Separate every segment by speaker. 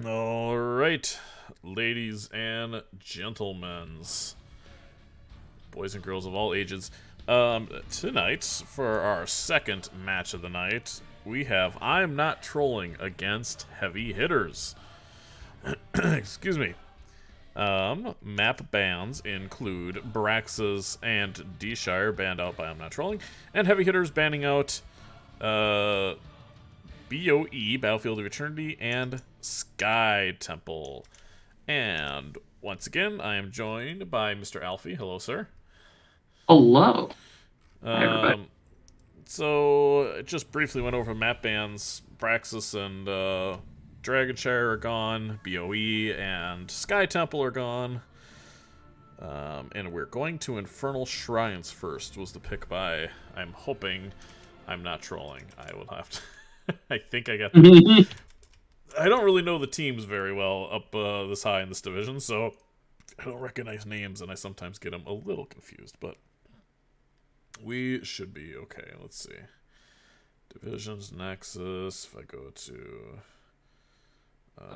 Speaker 1: All right, ladies and gentlemen, boys and girls of all ages. Tonight, for our second match of the night, we have I'm Not Trolling against Heavy Hitters. Excuse me. Map bans include Braxis and D-Shire, banned out by I'm Not Trolling, and Heavy Hitters banning out BOE, Battlefield of Eternity, and Sky Temple. And once again, I am joined by Mr. Alfie. Hello, sir.
Speaker 2: Hello. Hi, everybody.
Speaker 1: So, just briefly went over map bans. Braxis and Dragonshire are gone. BOE and Sky Temple are gone. And we're going to Infernal Shrines first, was the pick by, I'm hoping, I'm Not Trolling. I will have to... I think I got the... I don't really know the teams very well up this high in this division, so I don't recognize names, and I sometimes get them a little confused, but we should be okay. Let's see. Divisions, Nexus, if I go to...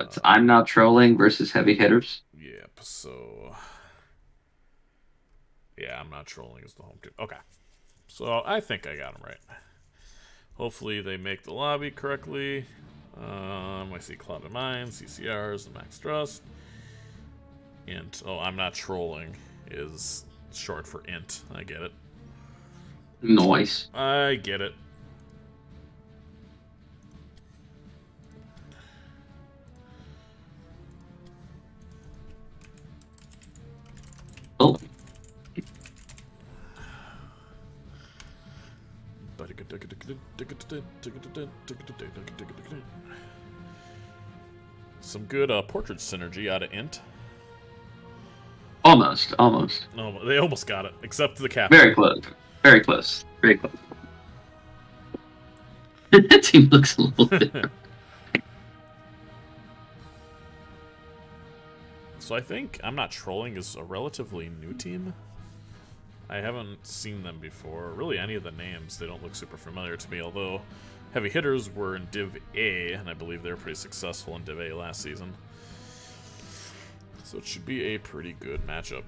Speaker 2: It's I'm Not Trolling versus Heavy Hitters.
Speaker 1: Yep, so... Yeah, I'm Not Trolling is the home team. Okay. So I think I got them right. Hopefully they make the lobby correctly. I see Clouded Minds, CCRs, and Max Trust. Int. Oh, I'm Not Trolling is short for Int. I get it.
Speaker 2: Nice.
Speaker 1: I get it.
Speaker 2: Oh.
Speaker 1: Some good portrait synergy out of Int.
Speaker 2: Almost.
Speaker 1: No, they almost got it, except the cap.
Speaker 2: Very close. Very close. Very close. That team looks a little different.
Speaker 1: So I think I'm Not Trolling is a relatively new team. I haven't seen them before. Really, any of the names, they don't look super familiar to me, although Heavy Hitters were in Div A, and I believe they were pretty successful in Div A last season. So it should be a pretty good matchup.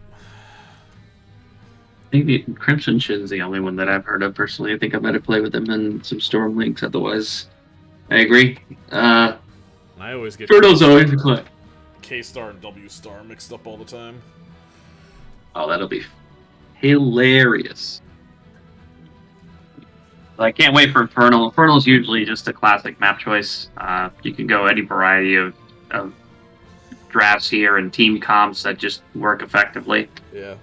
Speaker 2: I think the Crimson Shin's the only one that I've heard of personally. I think I might have played with them in some Storm Links. Otherwise, I agree.
Speaker 1: I always get
Speaker 2: Turtle's always a click.
Speaker 1: K-Star and W-Star mixed up all the time.
Speaker 2: Oh, that'll be hilarious. I can't wait for Infernal. Infernal's usually just a classic map choice. You can go any variety of drafts here and team comps that just work effectively.
Speaker 1: Yeah.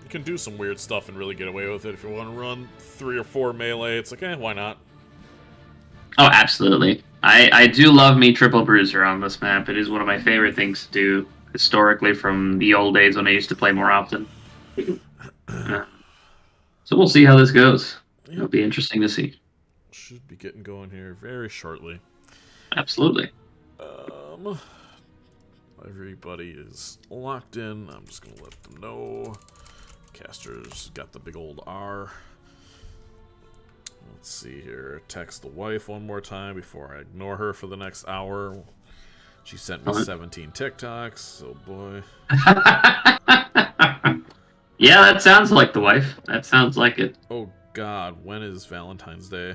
Speaker 1: You can do some weird stuff and really get away with it. If you want to run 3 or 4 melee, it's like, why not?
Speaker 2: Oh, absolutely. I do love me Triple Bruiser on this map. It is one of my favorite things to do historically from the old days when I used to play more often. So we'll see how this goes. Yep. It'll be interesting to see.
Speaker 1: Should be getting going here very shortly.
Speaker 2: Absolutely.
Speaker 1: Everybody is locked in. I'm just going to let them know. Caster's got the big old R. Let's see here. Text the wife one more time before I ignore her for the next hour. She sent me 17 TikToks. Oh boy.
Speaker 2: Yeah, that sounds like the wife. That sounds like it.
Speaker 1: Oh god, when is Valentine's Day?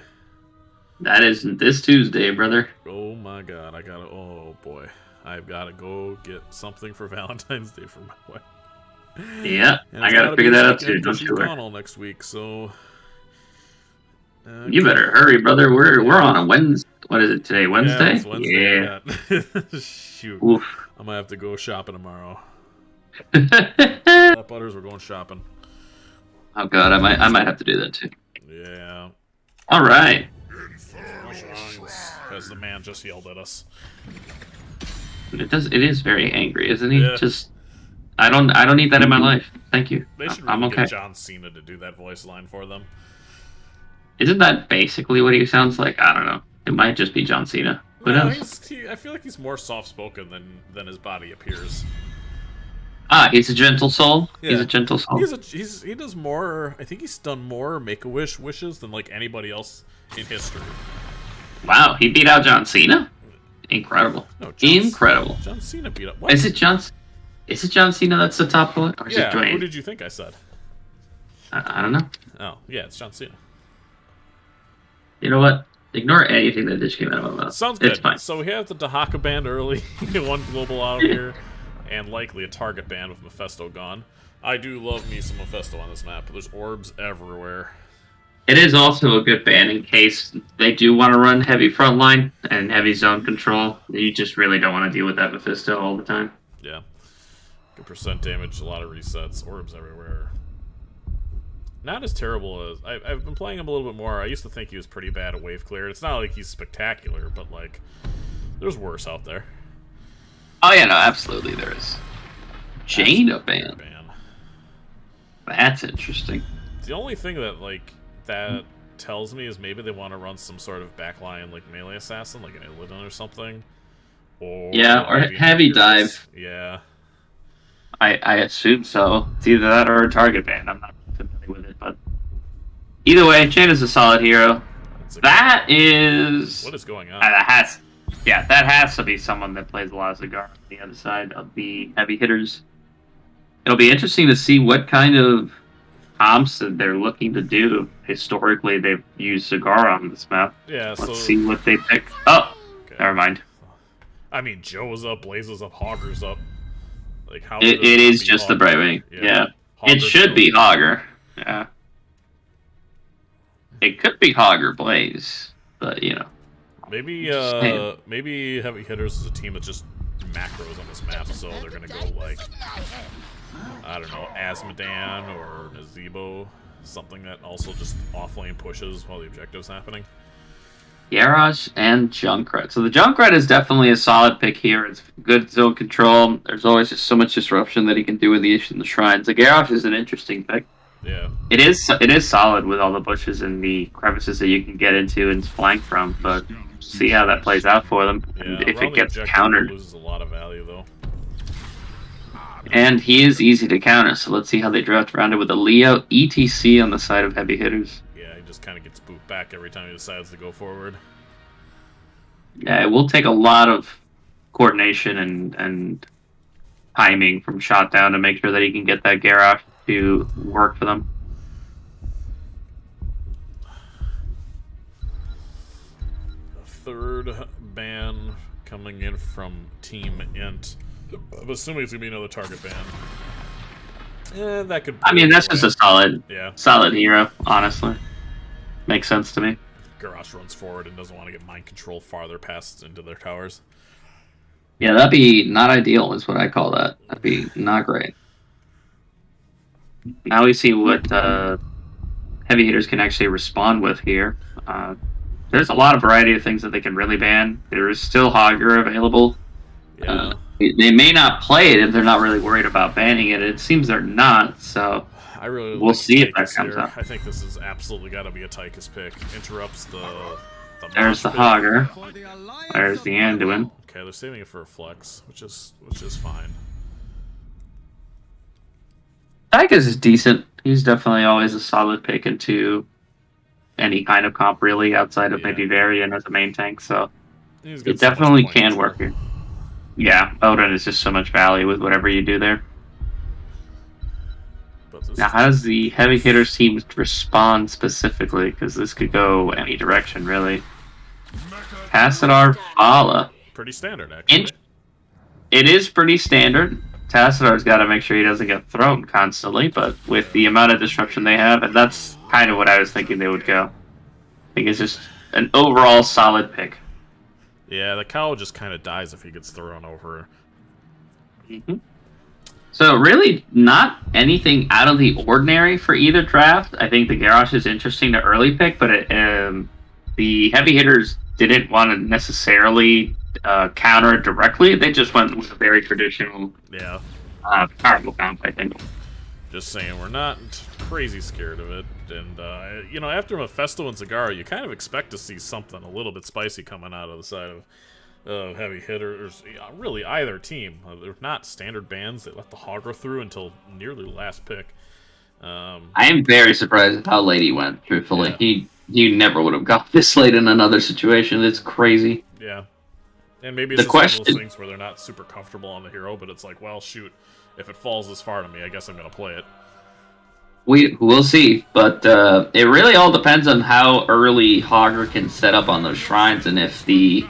Speaker 2: That isn't this Tuesday, brother.
Speaker 1: Oh my god, I gotta... Oh boy. I've gotta go get something for Valentine's Day for my wife.
Speaker 2: Yeah, I gotta figure that out too.
Speaker 1: She's gone all next week, so...
Speaker 2: You better hurry, brother. We're on a Wednesday. What is it today? Wednesday?
Speaker 1: Yeah, it's Wednesday. Yeah. Shoot.
Speaker 2: Oof.
Speaker 1: I might have to go shopping tomorrow. Butters, we're going shopping.
Speaker 2: Oh god, I might have to do that too.
Speaker 1: Yeah.
Speaker 2: All right.
Speaker 1: As the man just yelled at us.
Speaker 2: It is very angry, isn't he?
Speaker 1: Yeah.
Speaker 2: Just I don't need that in my life. Thank you.
Speaker 1: They should
Speaker 2: I'm
Speaker 1: really
Speaker 2: okay.
Speaker 1: get John Cena to do that voice line for them.
Speaker 2: Isn't that basically what he sounds like? I don't know. It might just be John Cena. Who knows?
Speaker 1: I feel like he's more soft-spoken than his body appears.
Speaker 2: Ah, he's a gentle soul.
Speaker 1: Yeah.
Speaker 2: He's a gentle soul.
Speaker 1: He does more. I think he's done more Make-A-Wish wishes than like anybody else in history.
Speaker 2: Wow, he beat out John Cena? incredible.
Speaker 1: No,
Speaker 2: Incredible.
Speaker 1: John Cena beat up. What?
Speaker 2: Is it John Cena that's the top bullet? Or is it Dwayne?
Speaker 1: Who did you think I said?
Speaker 2: I don't know.
Speaker 1: Oh, yeah, it's John Cena.
Speaker 2: You know what? Ignore anything that just came out of my mouth.
Speaker 1: Sounds good.
Speaker 2: It's fine.
Speaker 1: So we have the Dahaka band early, one global out here, and likely a target band with Mephisto gone. I do love me some Mephisto on this map, but there's orbs everywhere.
Speaker 2: It is also a good ban in case they do want to run heavy frontline and heavy zone control. You just really don't want to deal with that Mephisto all the time.
Speaker 1: Yeah. Good percent damage, a lot of resets, orbs everywhere. Not as terrible as... I've been playing him a little bit more. I used to think he was pretty bad at wave clear. It's not like he's spectacular, but, like, there's worse out there.
Speaker 2: Oh, yeah, no, absolutely there is. Jaina ban. That's interesting.
Speaker 1: The only thing that, like, that tells me is maybe they want to run some sort of backline, like, melee assassin, like an Illidan or something. Or
Speaker 2: heavy dive.
Speaker 1: Yeah.
Speaker 2: I assume so. It's either that or a target ban. I'm not familiar with it, but either way, Jaina's a solid hero. That is...
Speaker 1: What is going on?
Speaker 2: That has to be someone that plays a lot of Cigar on the other side of the heavy hitters. It'll be interesting to see what kind of comps that they're looking to do. Historically, they've used Cigar on this map.
Speaker 1: Yeah,
Speaker 2: Let's see what they pick. Oh, okay. Never mind.
Speaker 1: I mean, Joe's up, Blaze's up, Hogger's up. Like how?
Speaker 2: It is just the Brightwing. Yeah. It should be Hogger. Yeah. It could be Hogger Blaze, but you know.
Speaker 1: Maybe maybe Heavy Hitters is a team that just macros on this map, so they're gonna go like, I don't know, Asmodan or Nazebo, something that also just offlane pushes while the objective's happening.
Speaker 2: Garrosh and Junkrat. So the Junkrat is definitely a solid pick here. It's good zone control. There's always just so much disruption that he can do in the shrines. The Garrosh is an interesting pick.
Speaker 1: Yeah.
Speaker 2: It is solid with all the bushes and the crevices that you can get into and flank from, but see how that plays out for them.
Speaker 1: Yeah,
Speaker 2: and if it gets countered.
Speaker 1: It loses a lot of value though.
Speaker 2: And he is easy to counter, so let's see how they draft around it with a Leo ETC on the side of heavy hitters.
Speaker 1: Yeah, he just kind of gets booped back every time he decides to go forward.
Speaker 2: Yeah, it will take a lot of coordination and timing from shot down to make sure that he can get that Garrosh to work for them.
Speaker 1: Third ban coming in from Team Int. I'm assuming it's going to be another target ban. Yeah, that could...
Speaker 2: I mean, that's just a solid hero, honestly. Makes sense to me.
Speaker 1: Garrosh runs forward and doesn't want to get mind control farther past into their towers.
Speaker 2: Yeah, that'd be not ideal, is what I call that. That'd be not great. Now we see what heavy hitters can actually respond with here. There's a lot of variety of things that they can really ban. There is still Hogger available.
Speaker 1: Yeah.
Speaker 2: They may not play it if they're not really worried about banning it. It seems they're not, so we'll see if that comes up.
Speaker 1: I think this has absolutely got to be a Tychus pick. Interrupts the
Speaker 2: There's the Hogger. There's the Anduin.
Speaker 1: Okay, they're saving it for a flex, which is fine.
Speaker 2: Tychus is decent. He's definitely always a solid pick into any kind of comp, really, outside of maybe Varian as a main tank, so it definitely can work here. Yeah, Odin is just so much value with whatever you do there. Now, how does the heavy hitters team respond specifically? Because this could go any direction, really. Tassadar Fala.
Speaker 1: Pretty standard, actually.
Speaker 2: It is pretty standard. Tassadar's got to make sure he doesn't get thrown constantly, but with the amount of disruption they have, and that's kind of what I was thinking they would go. I think it's just an overall solid pick.
Speaker 1: Yeah, the cow just kind of dies if he gets thrown over.
Speaker 2: So really not anything out of the ordinary for either draft. I think the Garrosh is interesting to early pick, but the heavy hitters didn't want to necessarily counter it directly. They just went with a very traditional powerful comp, I think.
Speaker 1: Just saying, we're not crazy scared of it. And, you know, after Mephisto and Cigar, you kind of expect to see something a little bit spicy coming out of the side of heavy hitters. Really, either team. They're not standard bans. They let the Hogger through until nearly the last pick.
Speaker 2: I am very surprised at how late he went, truthfully. He never would have got this late in another situation. It's crazy.
Speaker 1: Yeah. And maybe it's
Speaker 2: The
Speaker 1: just one of
Speaker 2: question-
Speaker 1: those things where they're not super comfortable on the hero, but it's like, well, shoot, if it falls this far to me, I guess I'm going to play it.
Speaker 2: We'll see, but it really all depends on how early Hogger can set up on those shrines, and if the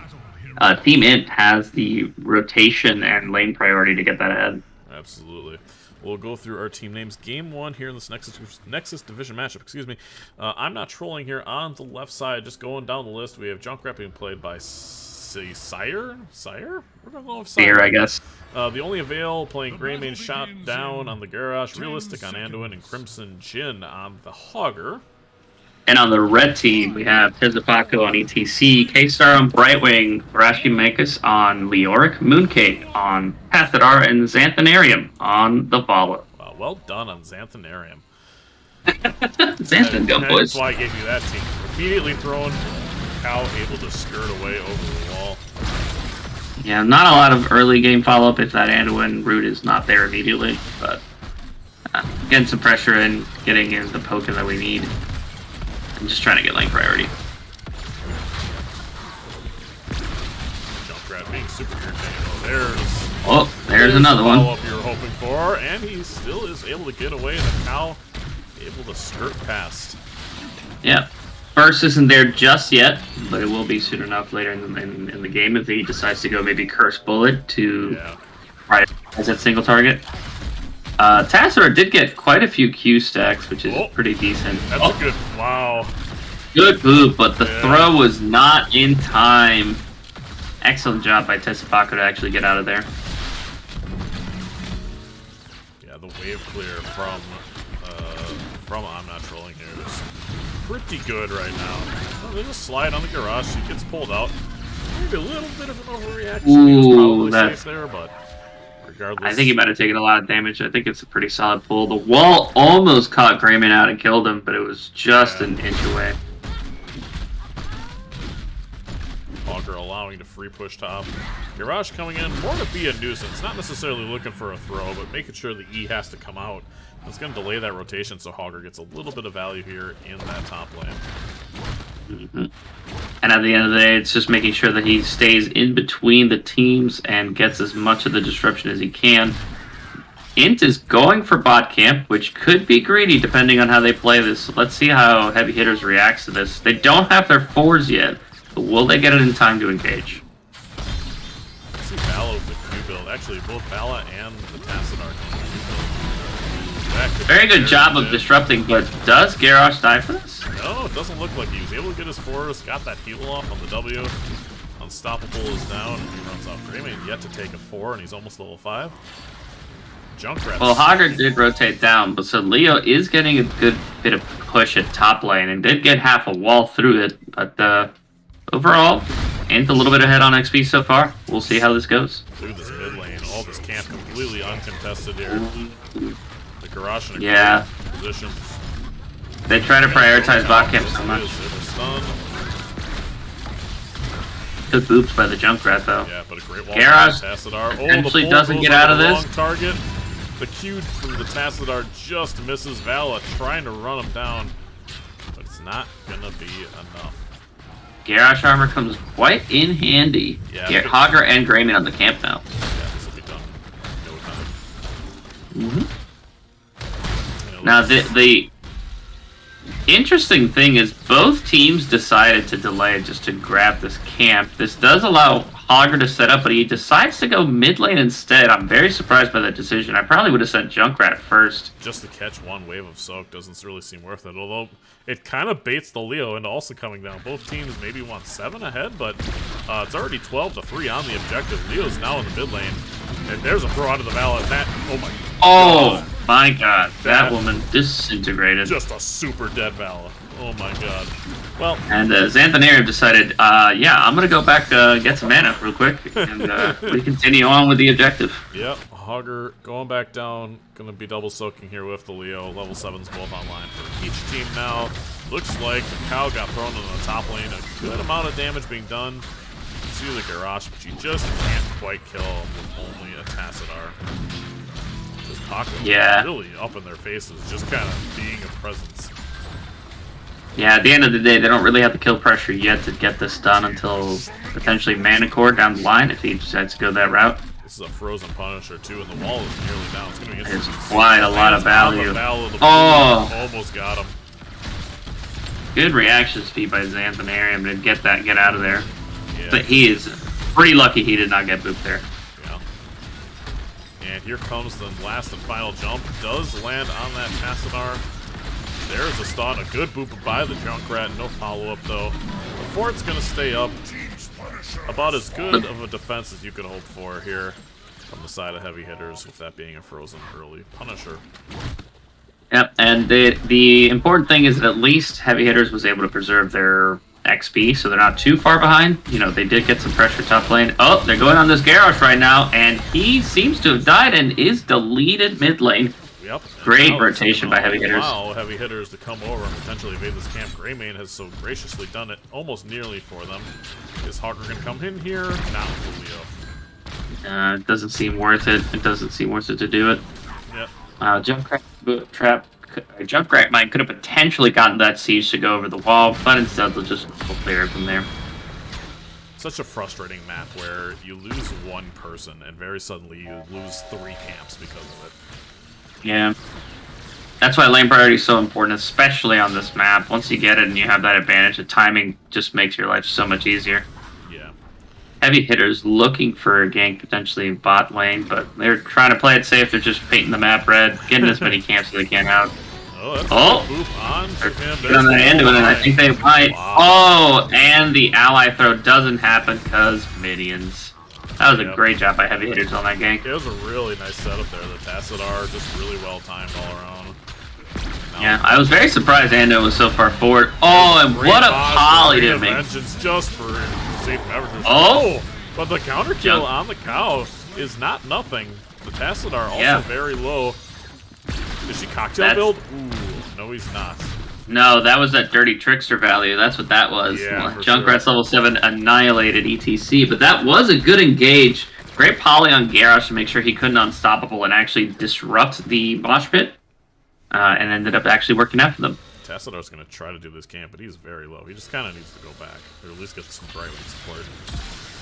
Speaker 2: Team Int has the rotation and lane priority to get that ahead.
Speaker 1: Absolutely. We'll go through our team names. Game 1 here in this Nexus division matchup. Excuse me. I'm not trolling here on the left side. Just going down the list, we have Junkrat being played by Sire? Sire? We're going to go with Sire.
Speaker 2: Here, I guess.
Speaker 1: The only Avail playing Greymane Shot Down on the Garrosh, Realistic on Anduin, and Crimson Jin on the Hogger.
Speaker 2: And on the red team, we have Tezupaku on ETC, K-Star on Brightwing, Rashi Mankus on Leoric, Mooncake on Pathidar, and Xanthanarium on the Vala.
Speaker 1: Wow, well done on Xanthanarium.
Speaker 2: Xanthan gun, boys.
Speaker 1: That's why I gave you that team. Immediately thrown, Cow able to skirt away over the wall.
Speaker 2: Yeah, not a lot of early game follow-up if that Anduin route is not there immediately, but getting some pressure and getting in the poker that we need. I'm just trying to get lane priority.
Speaker 1: Junkrat being super irritating.
Speaker 2: There's another one.
Speaker 1: Follow-up you were hoping for, and he still is able to get away, and the Cow able to skirt past.
Speaker 2: Yeah. Burst isn't there just yet, but it will be soon enough later in the game if he decides to go maybe Curse Bullet to prioritize that single target. Tassadar did get quite a few Q stacks, which is pretty decent.
Speaker 1: That's a good, wow.
Speaker 2: Good move, but the throw was not in time. Excellent job by Tezupaku to actually get out of there.
Speaker 1: Yeah, the wave clear from I'm not trolling here is pretty good right now. Oh, there's a slide on the Garrosh. He gets pulled out. Maybe a little bit of an overreaction. He was probably safe there, but regardless.
Speaker 2: I think he might have taken a lot of damage. I think it's a pretty solid pull. The wall almost caught Greymane out and killed him, but it was just an inch away.
Speaker 1: Hogger allowing to free push top. Garrosh coming in more to be a nuisance. Not necessarily looking for a throw, but making sure the E has to come out. It's going to delay that rotation so Hogger gets a little bit of value here in that top lane.
Speaker 2: And at the end of the day, it's just making sure that he stays in between the teams and gets as much of the disruption as he can. Int is going for bot camp, which could be greedy depending on how they play this. So let's see how Heavy Hitters reacts to this. They don't have their 4s yet, but will they get it in time to engage?
Speaker 1: I see Vala with the Q build. Actually, both Vala and the Tassadar can Q build.
Speaker 2: Very good job of disrupting, but does Garrosh die for this?
Speaker 1: No, it doesn't look like he was able to get his 4s, got that heal off on the W. Unstoppable is down, and he runs off Greymane, yet to take a 4, and he's almost level 5. Junkrat.
Speaker 2: Well, Hogger did rotate down, but so Leo is getting a good bit of push at top lane, and did get half a wall through it, but overall, Int a little bit ahead on XP so far. We'll see how this goes.
Speaker 1: Through this mid lane, all this camp completely uncontested here. The Garrosh in a great position.
Speaker 2: They try to prioritize bot camp so much. Good boops by the Junkrat though.
Speaker 1: Yeah, but a great wall
Speaker 2: Garrosh
Speaker 1: potentially
Speaker 2: doesn't get out of this.
Speaker 1: Target. The Q from the Tassadar just misses Vala, trying to run him down, but it's not gonna be enough.
Speaker 2: Garrosh armor comes quite in handy.
Speaker 1: Yeah,
Speaker 2: Hogger and Greymane on the camp now.
Speaker 1: Yeah, this will be done. No time.
Speaker 2: Now the interesting thing is both teams decided to delay just to grab this camp. This does allow Hogger to set up, but he decides to go mid lane instead. I'm very surprised by that decision. I probably would have sent Junkrat first.
Speaker 1: Just to catch one wave of soak doesn't really seem worth it, although it kind of baits the Leo into also coming down. Both teams maybe want 7 ahead, but it's already 12-3 on the objective. Leo's now in the mid lane, and there's a throw onto the Vala, and that,
Speaker 2: oh my god, that woman disintegrated.
Speaker 1: Just a super dead Vala. Oh my god. Well,
Speaker 2: and Xanthanarium decided, yeah, I'm gonna go back get some mana real quick, and we continue on with the objective.
Speaker 1: Yep, Hogger going back down, gonna be double soaking here with the Leo. Level 7s both online for each team now. Looks like the Cow got thrown into the top lane. A good amount of damage being done to the Garrosh, but you just can't quite kill him with only a Tassadar. This Paco really up in their faces, just kind of being a presence.
Speaker 2: Yeah, at the end of the day, they don't really have the kill pressure yet to get this done until potentially Mana Core down the line if he decides to go that route.
Speaker 1: This is a frozen Punisher too, and the wall is nearly down. It's going to
Speaker 2: It's quite a lot of value.
Speaker 1: Oh! Almost got him.
Speaker 2: Good reaction speed by Xanthanarium to get out of there.
Speaker 1: Yeah.
Speaker 2: But he is pretty lucky he did not get booped there.
Speaker 1: Yeah. And here comes the last and final jump. Does land on that Tassadar. There's a stun, a good boop by the Junkrat. No follow-up though. The fort's going to stay up. About as good of a defense as you could hope for here from the side of Heavy Hitters, with that being a frozen early Punisher.
Speaker 2: Yep, and the important thing is that at least Heavy Hitters was able to preserve their XP, so they're not too far behind. You know, they did get some pressure top lane. Oh, they're going on this Garrosh right now, and he seems to have died and is deleted mid lane.
Speaker 1: Yep.
Speaker 2: Great rotation by Heavy Hitters.
Speaker 1: Wow, Heavy Hitters to come over and potentially evade this camp. Greymane has so graciously done it almost nearly for them. Is Hawker going to come in here? Not for Leo.
Speaker 2: It doesn't seem worth it. It doesn't seem worth it to do it.
Speaker 1: Yep.
Speaker 2: Junkrat Mine could have potentially gotten that siege to go over the wall, but instead they'll just clear it from there.
Speaker 1: Such a frustrating map where you lose one person and very suddenly you lose 3 camps because of it.
Speaker 2: Yeah. That's why lane priority is so important, especially on this map. Once you get it and you have that advantage, the timing just makes your life so much easier.
Speaker 1: Yeah.
Speaker 2: Heavy Hitters looking for a gank potentially in bot lane, but they're trying to play it safe. They're just painting the map red, getting as many camps as they can out.
Speaker 1: Oh, that's a boop on to him.
Speaker 2: Get on the end of it, and I think they might. Wow. Oh, and the ally throw doesn't happen because minions. That was a great job by Heavy Hitters on that gank.
Speaker 1: It was a really nice setup there. The Tassadar just really well timed all around.
Speaker 2: Yeah, I was very surprised Ando was so far forward. Oh, and what a poly to make.
Speaker 1: Just for safe beverages.
Speaker 2: Oh!
Speaker 1: But the counter kill on the cow is not nothing. The Tassadar also very low. Is she cocktail build? Ooh, no he's not.
Speaker 2: No, that was that dirty trickster value. That's what that was.
Speaker 1: Yeah,
Speaker 2: Junkrat's level 7 annihilated ETC, but that was a good engage. Great poly on Garrosh to make sure he couldn't unstoppable and actually disrupt the mosh pit, and ended up actually working out for them.
Speaker 1: Tassadar's going to try to do this camp, but he's very low. He just kind of needs to go back, or at least get some Brightwing support.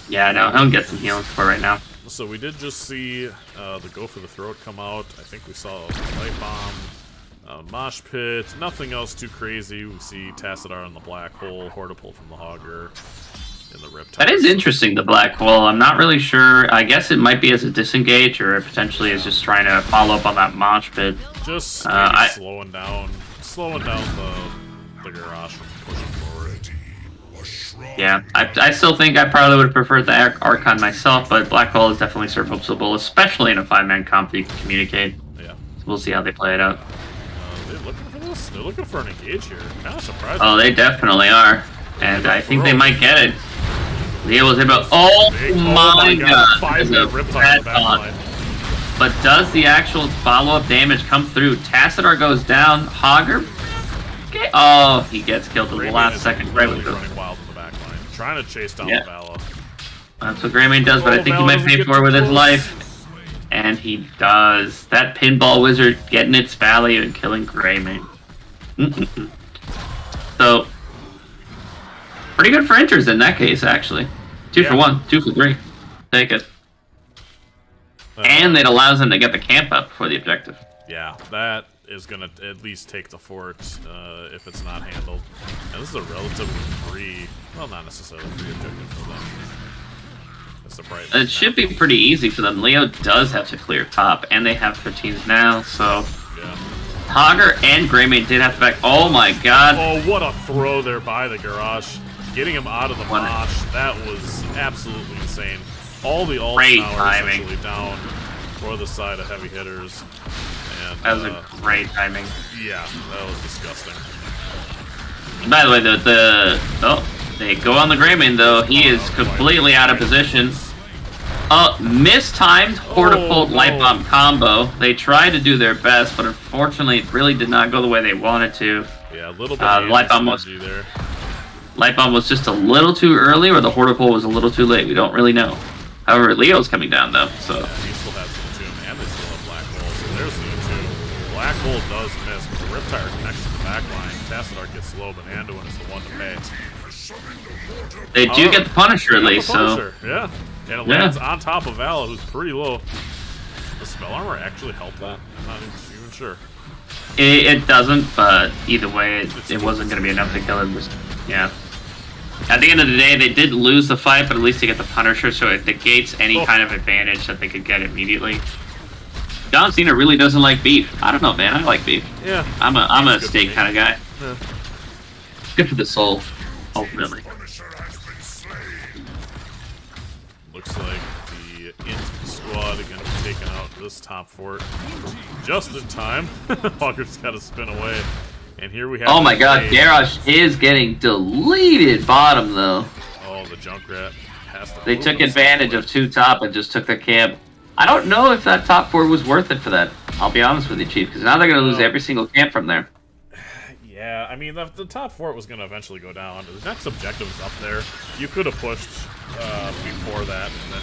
Speaker 2: Yeah, no, he'll get some healing support right now.
Speaker 1: So we did just see the Go for the Throat come out. I think we saw a Light Bomb, Mosh Pit, nothing else too crazy. We see Tassadar in the Black Hole, Hortipole from the Hogger in the Riptide.
Speaker 2: That is interesting, the Black Hole. I'm not really sure. I guess it might be as a disengage, or it potentially is just trying to follow up on that Mosh Pit.
Speaker 1: Just slowing down the garage from pushing forward.
Speaker 2: Yeah, I still think I probably would have preferred the Archon myself, but Black Hole is definitely serviceable, especially in a 5-man comp that you can communicate.
Speaker 1: Yeah.
Speaker 2: So we'll see how they play it out.
Speaker 1: They're looking for this. They're looking for an engage here. Kind of surprised.
Speaker 2: Oh, they definitely are. And I think they might get it. Leo was able. Oh my god.
Speaker 1: 5-minute Riptide in the back line.
Speaker 2: But does the actual follow-up damage come through? Tassadar goes down. Hogger. Okay. Oh, he gets killed in the last second.
Speaker 1: Really running wild in the back line. Trying to chase down Vala.
Speaker 2: That's what Greymane does, but I think he might pay for it with his life. And he does. That pinball wizard getting its value and killing Greymane. So, pretty good for Hitterz in that case, actually. 2 for 1, 2 for 3. Take it. And it allows them to get the camp up for the objective.
Speaker 1: Yeah, that is going to at least take the fort if it's not handled. And this is a relatively free, well, not necessarily free objective for them. That's the bright.
Speaker 2: It should be pretty easy for them. Leo does have to clear top, and they have 13s now, so...
Speaker 1: Yeah.
Speaker 2: Hogger and Greymane did have to back. Oh my god.
Speaker 1: Oh, what a throw there by the Garage. Getting him out of the mosh, that was absolutely insane. All the ult towers essentially down for the side of Heavy Hitters. And,
Speaker 2: that was a great timing.
Speaker 1: Yeah, that was disgusting.
Speaker 2: And by the way, they go on the Greymane though. He is completely out of position. Mistimed Hortipole Light Bomb combo. They tried to do their best, but unfortunately it really did not go the way they wanted to.
Speaker 1: Yeah, a little bit of
Speaker 2: Light Bomb was just a little too early, or the Hortipole was a little too late. We don't really know. However, Leo's coming down though, so.
Speaker 1: Yeah, he still has the Tomb, and they still have Black Hole. So there's the Tomb. Black pull does miss, but the Riptire connects to the back line. Tassadar gets low, but Anduin is the one to pay.
Speaker 2: They do get the Punisher at least, so...
Speaker 1: Yeah. And it lands on top of Vala, who's pretty low. Does Spell Armor actually help that? I'm not even sure.
Speaker 2: It doesn't, but either way, it wasn't going to be enough to kill him. Yeah. At the end of the day, they did lose the fight, but at least they get the Punisher, so it negates any kind of advantage that they could get immediately. John Cena really doesn't like beef. I don't know, man. I like beef.
Speaker 1: Yeah.
Speaker 2: I'm a steak kind of guy. Yeah. Good for the soul, ultimately.
Speaker 1: Looks like the Int squad are going to be taking out this top fort just in time. Hawker's got to spin away. And here we have...
Speaker 2: Oh my god, Garrosh is getting deleted bottom, though.
Speaker 1: Oh, the Junkrat has to...
Speaker 2: They took advantage of 2 top and just took the camp. I don't know if that top fort was worth it for that. I'll be honest with you, Chief, because now they're going to lose every single camp from there.
Speaker 1: Yeah, I mean, the top fort was going to eventually go down. The next objective is up there. You could have pushed before that, and then...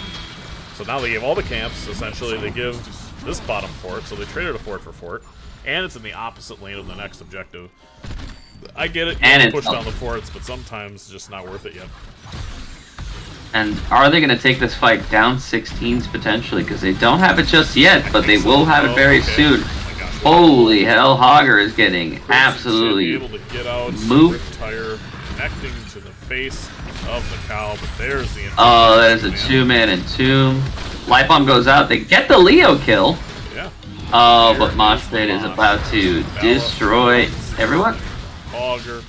Speaker 1: So now they gave all the camps, essentially. They give this bottom fort, so they traded a fort for fort. And it's in the opposite lane of the next objective. I get it, you can push down the forts, but sometimes it's just not worth it yet.
Speaker 2: And are they going to take this fight down 16s potentially? Because they don't have it just yet, but they will have it very soon. Holy hell, Hogger is getting absolutely
Speaker 1: able to get out,
Speaker 2: moved.
Speaker 1: Tire connecting to the face of the cow, but there's the...
Speaker 2: Oh, there's a 2-man Entomb. Light Bomb goes out. They get the Leo kill.
Speaker 1: Yeah.
Speaker 2: Oh, but Mosh Pit is about to destroy everyone.
Speaker 1: Hogger.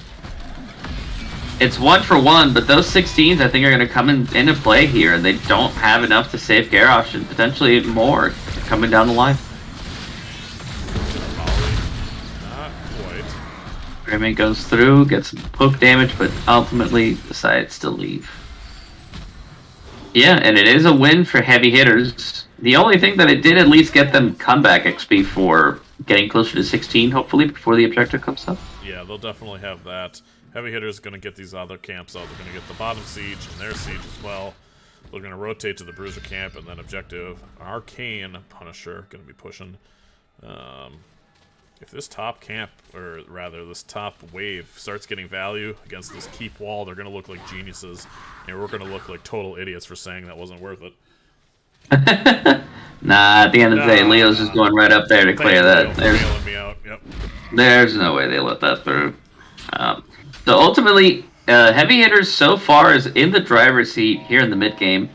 Speaker 2: It's 1 for 1, but those 16s I think are going to come into play here, and they don't have enough to save Garrosh, and potentially more coming down the line.
Speaker 1: Not quite.
Speaker 2: Rayman goes through, gets some poke damage, but ultimately decides to leave. Yeah, and it is a win for heavy hitters. The only thing that it did at least get them comeback XP for getting closer to 16, hopefully, before the objective comes up.
Speaker 1: Yeah, they'll definitely have that. Heavy hitters going to get these other camps out. They're going to get the bottom siege and their siege as well. They're going to rotate to the bruiser camp and then objective Arcane Punisher going to be pushing. If this top camp, or rather this top wave, starts getting value against this keep wall, they're going to look like geniuses, and we're going to look like total idiots for saying that wasn't worth it.
Speaker 2: Nah, at the end of the day, Leo's just going right up there to clear that. There's no way they let that through. So ultimately, heavy hitters so far is in the driver's seat here in the mid game.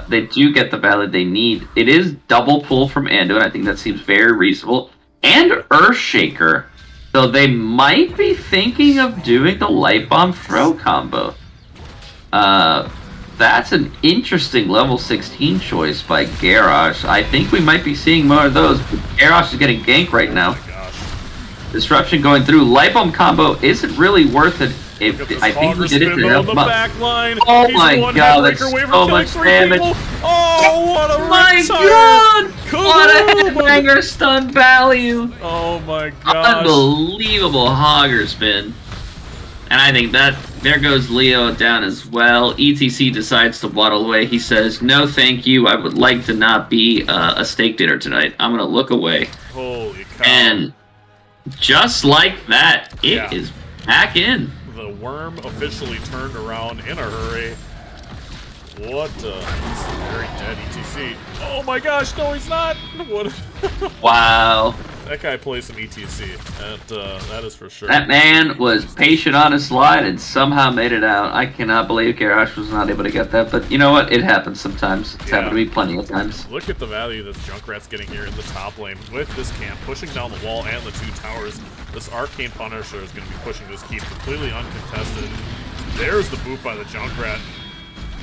Speaker 2: They do get the value they need. It is double pull from Anduin. I think that seems very reasonable. And Earthshaker. So they might be thinking of doing the Light Bomb throw combo. That's an interesting level 16 choice by Garrosh. I think we might be seeing more of those, but Garrosh is getting ganked right now. Disruption going through. Light Bomb combo isn't really worth it. I think he did it to help him up. Oh my god, that's so much damage.
Speaker 1: Oh, what a
Speaker 2: my god! What a headbanger stun value!
Speaker 1: Oh my god.
Speaker 2: Unbelievable Hogger spin. And I think that there goes Leo down as well. ETC decides to waddle away. He says, "No, thank you. I would like to not be a steak dinner tonight. I'm gonna look away."
Speaker 1: Holy cow!
Speaker 2: And just like that, it is back in.
Speaker 1: The worm officially turned around in a hurry. What? He's very dead. ETC. Oh my gosh! No, he's not. What?
Speaker 2: Wow.
Speaker 1: That guy plays some ETC. That is for sure.
Speaker 2: That man was patient on his slide and somehow made it out. I cannot believe Garrosh was not able to get that, but you know what? It happens sometimes. It's happened to me plenty of times.
Speaker 1: Look at the value that Junkrat's getting here in the top lane with this camp, pushing down the wall and the 2 towers. This Arcane Punisher is going to be pushing this keep completely uncontested. There's the boot by the Junkrat.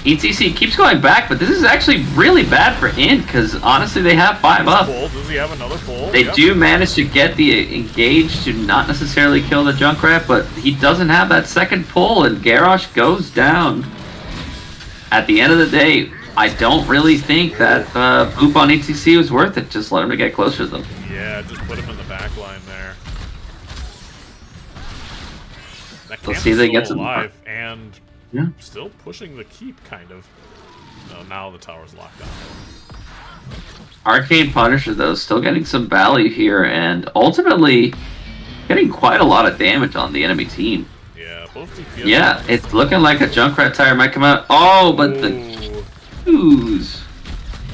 Speaker 2: ETC keeps going back, but this is actually really bad for Int, because honestly they have 5 up.
Speaker 1: Does he have another pull?
Speaker 2: They do manage to get the engage to not necessarily kill the Junkrat, but he doesn't have that second pull, and Garrosh goes down. At the end of the day, I don't really think that boop on ETC was worth it. Just let him to get closer to them.
Speaker 1: Yeah, just put him in the back line there.
Speaker 2: Let's see if they get some
Speaker 1: alive and still pushing the keep, kind of. No, now the tower's locked down.
Speaker 2: Arcane Punisher, though, still getting some value here, and ultimately getting quite a lot of damage on the enemy team.
Speaker 1: Yeah, both DPS.
Speaker 2: Yeah, it's looking like a Junkrat tire might come out. Oh, but the ooze.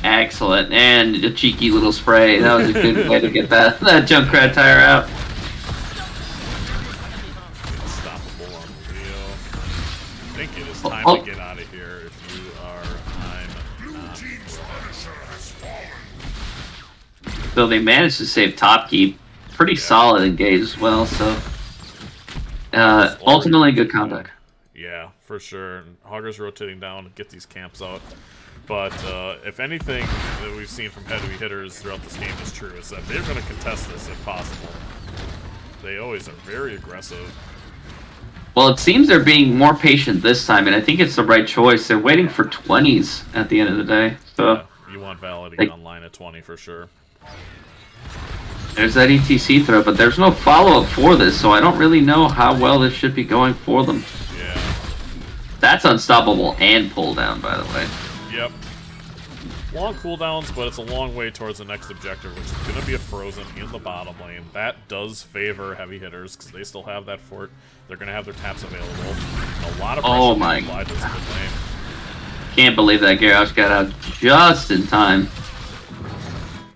Speaker 2: Excellent. And a cheeky little spray. That was a good way to get that Junkrat tire out.
Speaker 1: Unstoppable on the wheel. I think it is time to get out of here if you are. I'm not.
Speaker 2: So they managed to save top keep. Pretty solid engage as well, so ultimately good conduct.
Speaker 1: Yeah, for sure. Hogger's rotating down to get these camps out. But if anything that we've seen from heavy hitters throughout this game is true, is that they're going to contest this if possible. They always are very aggressive.
Speaker 2: Well, it seems they're being more patient this time, and I think it's the right choice. They're waiting for 20s at the end of the day. So
Speaker 1: yeah, you want Val to get online at 20 for sure.
Speaker 2: There's that ETC throw, but there's no follow-up for this, so I don't really know how well this should be going for them.
Speaker 1: Yeah.
Speaker 2: That's unstoppable and pull down, by the way.
Speaker 1: Yep. Long cooldowns, but it's a long way towards the next objective, which is going to be a Frozen in the bottom lane. That does favor heavy hitters, because they still have that fort. They're going to have their taps available. A lot of pressure to apply to this mid lane.
Speaker 2: Can't believe that Garrosh got out just in time.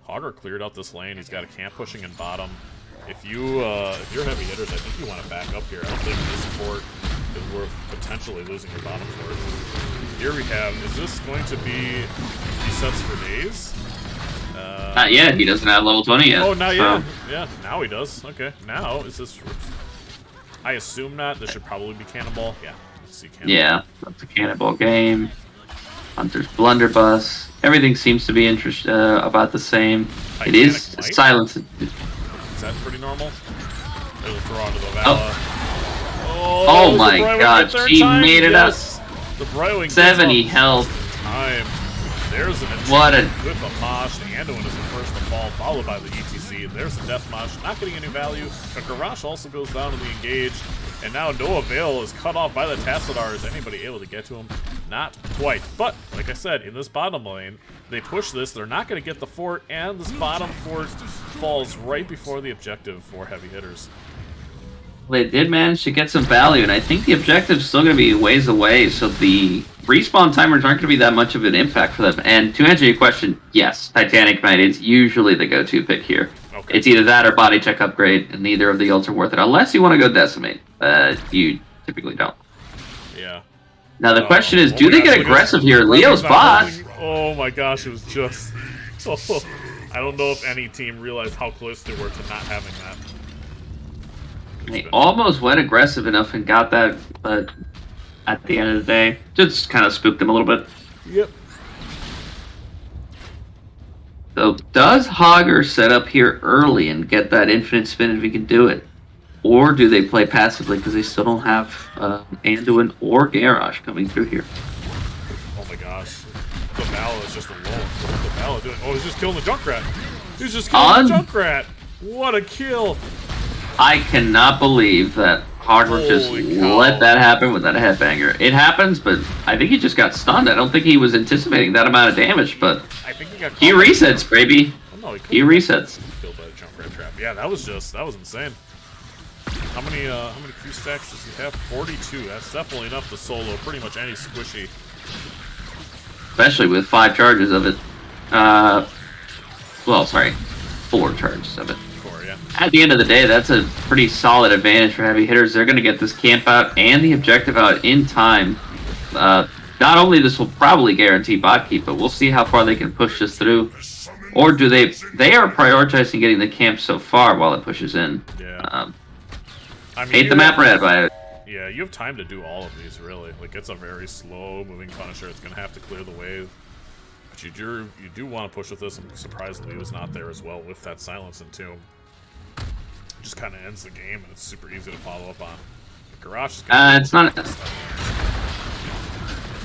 Speaker 1: Hogger cleared out this lane. He's got a camp pushing in bottom. If you're heavy hitters, I think you want to back up here. I don't think this fort is worth potentially losing your bottom fort. Here we have, is this going to be resets for days?
Speaker 2: Not yet. He doesn't have level 20 yet.
Speaker 1: Oh, not yet. Yeah, now he does. Okay, now is this? I assume not. This should probably be Cannonball. Yeah, let's see Cannonball.
Speaker 2: Yeah, that's a Cannonball game. Hunter's Blunderbuss. Everything seems to be about the same.
Speaker 1: Titanic
Speaker 2: it is
Speaker 1: Might?
Speaker 2: silence.
Speaker 1: Is that pretty normal? There's a throw onto the Vala.
Speaker 2: Oh my god, she made it up.
Speaker 1: The Broiling
Speaker 2: 70 health.
Speaker 1: Time. There's an
Speaker 2: What a
Speaker 1: with a Mosh. The Anduin is the first to fall, followed by the ETC. There's the Death Mosh, not getting any value. But Garrosh also goes down in the engage. And now Noah Vale is cut off by the Tassadar. Is anybody able to get to him? Not quite. But, like I said, in this bottom lane, they push this. They're not going to get the fort, and this bottom fort falls right before the objective for heavy hitters.
Speaker 2: They did manage to get some value, and I think the objective's still going to be ways away, so the respawn timers aren't going to be that much of an impact for them. And to answer your question, yes, Titanic Knight is usually the go-to pick here. Okay. It's either that or body check upgrade, and neither of the ults are worth it, unless you want to go Decimate. You typically don't.
Speaker 1: Yeah.
Speaker 2: Now the question is, do they get aggressive here? Leo's bot.
Speaker 1: Oh my gosh, it was just... Oh, I don't know if any team realized how close they were to not having that.
Speaker 2: They almost went aggressive enough and got that, but at the end of the day, just kind of spooked them a little bit.
Speaker 1: Yep.
Speaker 2: So does Hogger set up here early and get that infinite spin if he can do it? Or do they play passively because they still don't have Anduin or Garrosh coming through here?
Speaker 1: Oh my gosh. The Vala is just alone. What is the Vala doing? Oh, he's just killing the Junkrat. He's just killing the Junkrat. What a kill.
Speaker 2: I cannot believe that Hogger just let that happen with that headbanger. It happens, but I think he just got stunned. I don't think he was anticipating that amount of damage, but
Speaker 1: I think
Speaker 2: he resets, baby.
Speaker 1: Oh, no,
Speaker 2: he resets.
Speaker 1: Killed by the Junkrat trap. Yeah, that was insane. How many Q stacks does he have? 42. That's definitely enough to solo pretty much any squishy.
Speaker 2: Especially with 5 charges of it. Well, sorry, 4 charges of it.
Speaker 1: 4, yeah.
Speaker 2: At the end of the day, that's a pretty solid advantage for heavy hitters. They're going to get this camp out and the objective out in time. Not only this will probably guarantee bot keep, but we'll see how far they can push this through. Or do they are prioritizing getting the camp so far while it pushes in.
Speaker 1: Yeah. I mean,
Speaker 2: Paint the map red by it.
Speaker 1: Yeah, you have time to do all of these, really. Like, it's a very slow-moving Punisher. It's going to have to clear the wave. But you do want to push with this. I'm surprised Leo's not there as well with that Silence and Tomb. It just kind of ends the game, and it's super easy to follow up on. But Garrosh is going to...
Speaker 2: It's not...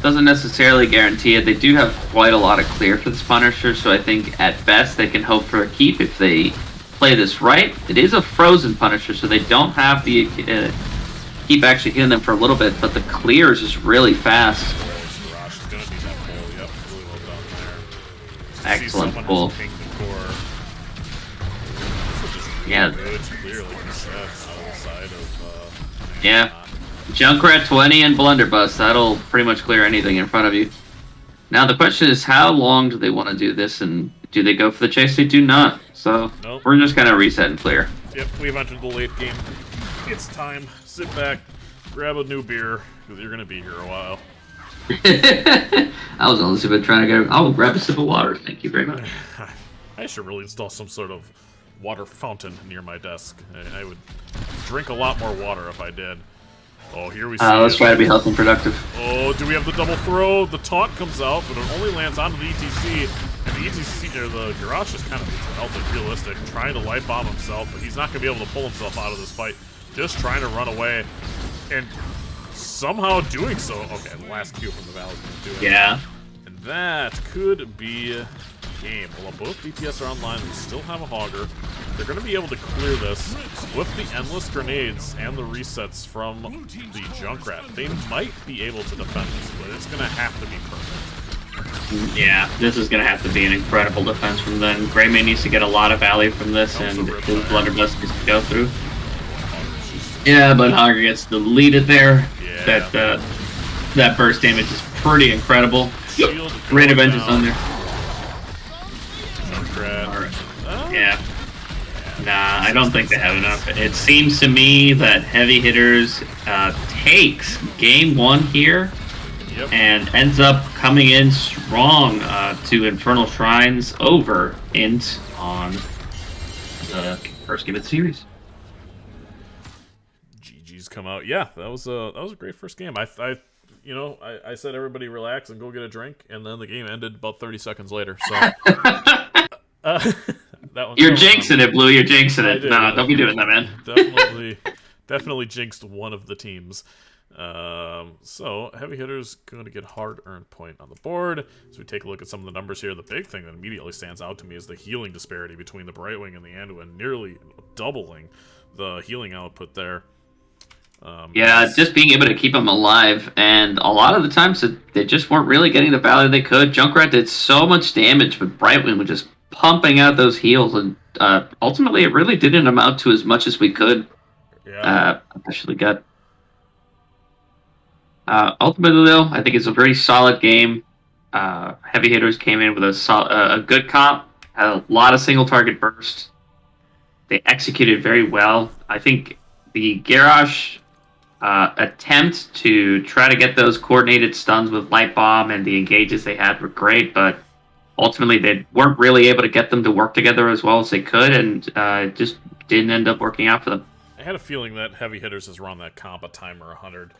Speaker 2: Doesn't necessarily guarantee it. They do have quite a lot of clear for this Punisher, so I think at best they can hope for a keep if they play this right. It is a frozen Punisher, so they don't have the keep actually hitting them for a little bit, but the clear is just really fast. Excellent
Speaker 1: see
Speaker 2: pull.
Speaker 1: someone has pinged the core. This is just
Speaker 2: Yeah.
Speaker 1: good, clear, like you said, out of the side of,
Speaker 2: Yeah. Junkrat 20 and Blunderbuss. That'll pretty much clear anything in front of you. Now the question is, how long do they want to do this, and do they go for the chase? They do not. So
Speaker 1: Nope.
Speaker 2: we're just gonna reset and clear.
Speaker 1: Yep, we've entered the late game. It's time. Sit back, grab a new beer, because you're going to be here a while.
Speaker 2: I was honestly been trying to go. I'll grab a sip of water. Thank you very much.
Speaker 1: I should really install some sort of water fountain near my desk. I would drink a lot more water if I did. Oh, here we see
Speaker 2: Let's
Speaker 1: it.
Speaker 2: try to be healthy and productive.
Speaker 1: Oh, do we have the double throw? The taunt comes out, but it only lands onto the ETC. And the ETC, or the Garrosh is kind of healthy, realistic, trying to light bomb himself, but he's not going to be able to pull himself out of this fight. Just trying to run away, and somehow doing so. Okay, the last Q from the Valley is going to do it.
Speaker 2: Yeah.
Speaker 1: And that could be game. Well, both BTS are online. We still have a Hogger. They're going to be able to clear this with the endless grenades and the resets from the Junkrat. They might be able to defend this, but it's going to have to be perfect.
Speaker 2: Yeah, this is going to have to be an incredible defense from them. Greymane needs to get a lot of value from this, and his Blunderbuss needs to go through. Yeah, but Hogger gets deleted there.
Speaker 1: Yeah.
Speaker 2: That burst damage is pretty incredible.
Speaker 1: Shield
Speaker 2: Great
Speaker 1: going
Speaker 2: Avengers
Speaker 1: down.
Speaker 2: on there.
Speaker 1: Junkrat.
Speaker 2: Alright.
Speaker 1: Oh.
Speaker 2: Yeah. Nah, I don't think they have enough. It seems to me that Heavy Hitters takes game 1 here.
Speaker 1: Yep.
Speaker 2: And ends up coming in strong to Infernal Shrines over Int on the first game of the series.
Speaker 1: GG's come out. Yeah, that was a great first game. I said everybody relax and go get a drink, and then the game ended about 30 seconds later. So that one.
Speaker 2: You're jinxing it, Blue. You're jinxing it.
Speaker 1: did,
Speaker 2: Nah, don't be doing that, man.
Speaker 1: Definitely jinxed one of the teams. So Heavy Hitters going to get hard-earned point on the board. As we take a look at some of the numbers here, the big thing that immediately stands out to me is the healing disparity between the Brightwing and the Anduin, nearly doubling the healing output there.
Speaker 2: Yeah, just being able to keep them alive, and a lot of the times they just weren't really getting the value they could. Junkrat did so much damage, but Brightwing was just pumping out those heals, and ultimately it really didn't amount to as much as we could.
Speaker 1: Yeah.
Speaker 2: Actually got. Ultimately, though, I think it's a very solid game. Heavy Hitters came in with a good comp, had a lot of single target burst. They executed very well. I think the Garrosh attempt to try to get those coordinated stuns with Light Bomb and the engages they had were great, but ultimately they weren't really able to get them to work together as well as they could, and it just didn't end up working out for them.
Speaker 1: I had a feeling that Heavy Hitters has run that comp a timer 100.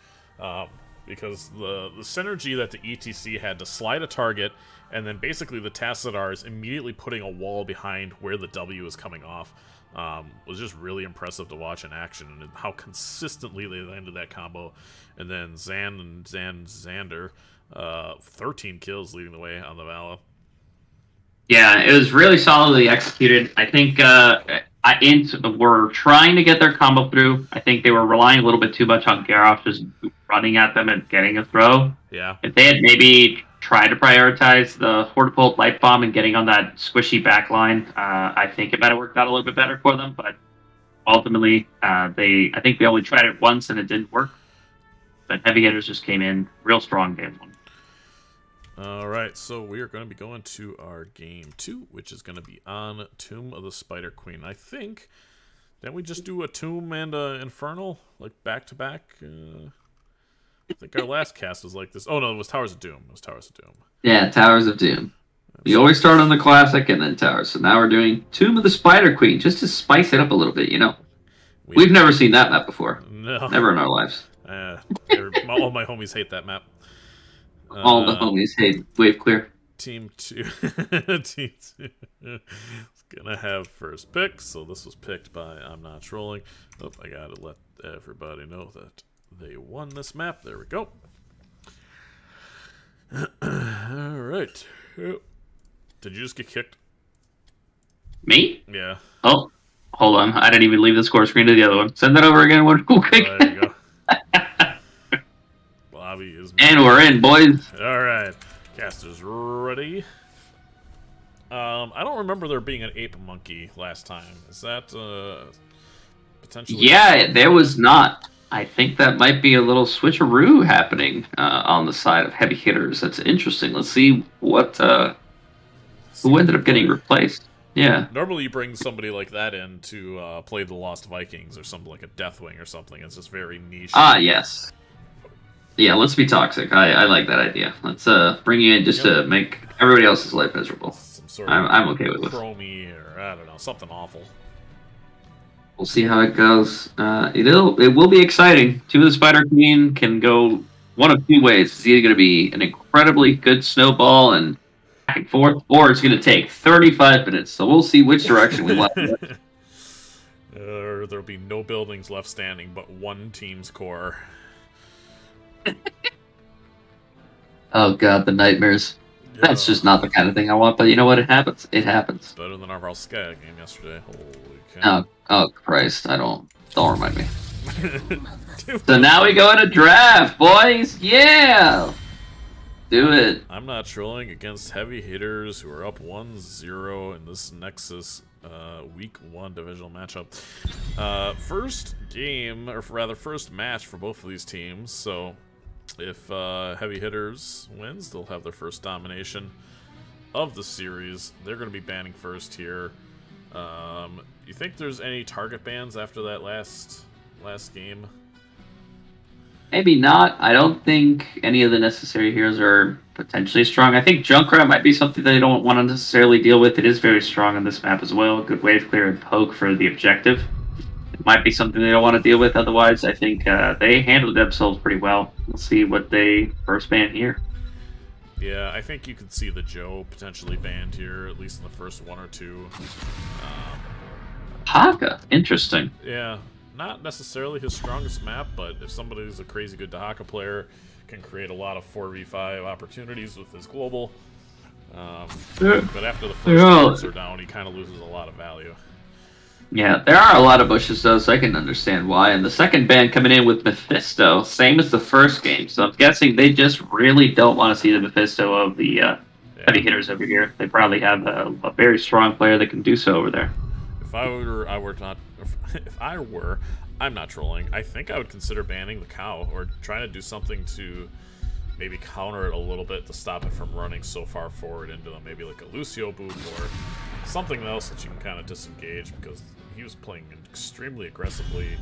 Speaker 1: Because the synergy that the ETC had to slide a target, and then basically the Tassadar is immediately putting a wall behind where the W is coming off, was just really impressive to watch in action, and how consistently they landed that combo. And then Xander, 13 kills leading the way on the Vala.
Speaker 2: Yeah, it was really solidly executed. I think Int were trying to get their combo through. I think they were relying a little bit too much on Garrosh just running at them and getting a throw.
Speaker 1: Yeah.
Speaker 2: If they had maybe tried to prioritize the Hortipult Light Bomb and getting on that squishy back line, I think it might have worked out a little bit better for them. But ultimately, I think they only tried it once and it didn't work. But Heavy Hitters just came in real strong game 1.
Speaker 1: Alright, so we are going to be going to our game 2, which is going to be on Tomb of the Spider Queen. I think, didn't we just do a Tomb and Infernal, like back-to-back? I think our last cast was like this. Oh no, it was Towers of Doom. It was Towers of Doom.
Speaker 2: Yeah, Towers of Doom. We always start on the classic and then Towers. So now we're doing Tomb of the Spider Queen, just to spice it up a little bit, you know. We've never seen that map before.
Speaker 1: No.
Speaker 2: Never in our lives.
Speaker 1: All my homies hate that map.
Speaker 2: All the homies hate Wave Clear.
Speaker 1: Team 2. Team 2 is gonna have first pick, so this was picked by I'm Not Trolling. Oh, I gotta let everybody know that they won this map. There we go. Alright. Did you just get kicked?
Speaker 2: Me?
Speaker 1: Yeah.
Speaker 2: Oh, hold on. I didn't even leave the score screen to the other one. Send that over again one cool quick.
Speaker 1: There you go. Bobby is...
Speaker 2: And we're in, boys.
Speaker 1: Alright. Casters ready. I don't remember there being an ape monkey last time. Is that potentially?
Speaker 2: Yeah, there was not. I think that might be a little switcheroo happening on the side of heavy hitters. That's interesting. Let's see what who ended up getting replaced. Yeah.
Speaker 1: Normally you bring somebody like that in to play the Lost Vikings or something like a Deathwing or something. It's just very niche.
Speaker 2: Ah, yes. Yeah, let's be toxic. I like that idea. Let's bring you in just to make everybody else's life miserable.
Speaker 1: Some sort
Speaker 2: I'm okay with it.
Speaker 1: Chromie or I don't know, something awful.
Speaker 2: We'll see how it goes. It will be exciting. Two of the Spider Queen can go one of two ways. It's either going to be an incredibly good snowball and back and forth, or it's going to take 35 minutes. So we'll see which direction we want.
Speaker 1: There'll be no buildings left standing, but one team's core.
Speaker 2: Oh god, the nightmares. Yeah. That's just not the kind of thing I want, but you know what? It happens. It happens.
Speaker 1: It's better than our Valsky game yesterday. Holy cow.
Speaker 2: Oh Christ, don't remind me. So now we go into draft, boys! Yeah! Do it.
Speaker 1: I'm not trolling against heavy hitters who are up 1-0 in this Nexus Week 1 divisional matchup. First game, or rather first match for both of these teams, so if heavy hitters wins, they'll have their first domination of the series. They're going to be banning first here. You think there's any target bans after that last game?
Speaker 2: Maybe not. I don't think any of the necessary heroes are potentially strong. I think Junkrat might be something they don't want to necessarily deal with. It is very strong on this map as well. Good wave clear and poke for the objective. It might be something they don't want to deal with. Otherwise, I think they handled themselves pretty well. We'll see what they first ban here.
Speaker 1: Yeah, I think you could see the Joe potentially banned here, at least in the first one or two.
Speaker 2: Haka, interesting.
Speaker 1: Yeah, not necessarily his strongest map, but if somebody's a crazy good Dahaka player, can create a lot of 4v5 opportunities with his global. But after the first turns are down, he kind of loses a lot of value.
Speaker 2: Yeah, there are a lot of bushes though, so I can understand why. And the second ban coming in with Mephisto, same as the first game. So I'm guessing they just really don't want to see the Mephisto of the heavy hitters over here. They probably have a very strong player that can do so over there.
Speaker 1: If I were, I'm not trolling. I think I would consider banning the cow or trying to do something to maybe counter it a little bit to stop it from running so far forward into them. Maybe like a Lucio boot or something else that you can kind of disengage, because he was playing extremely aggressively,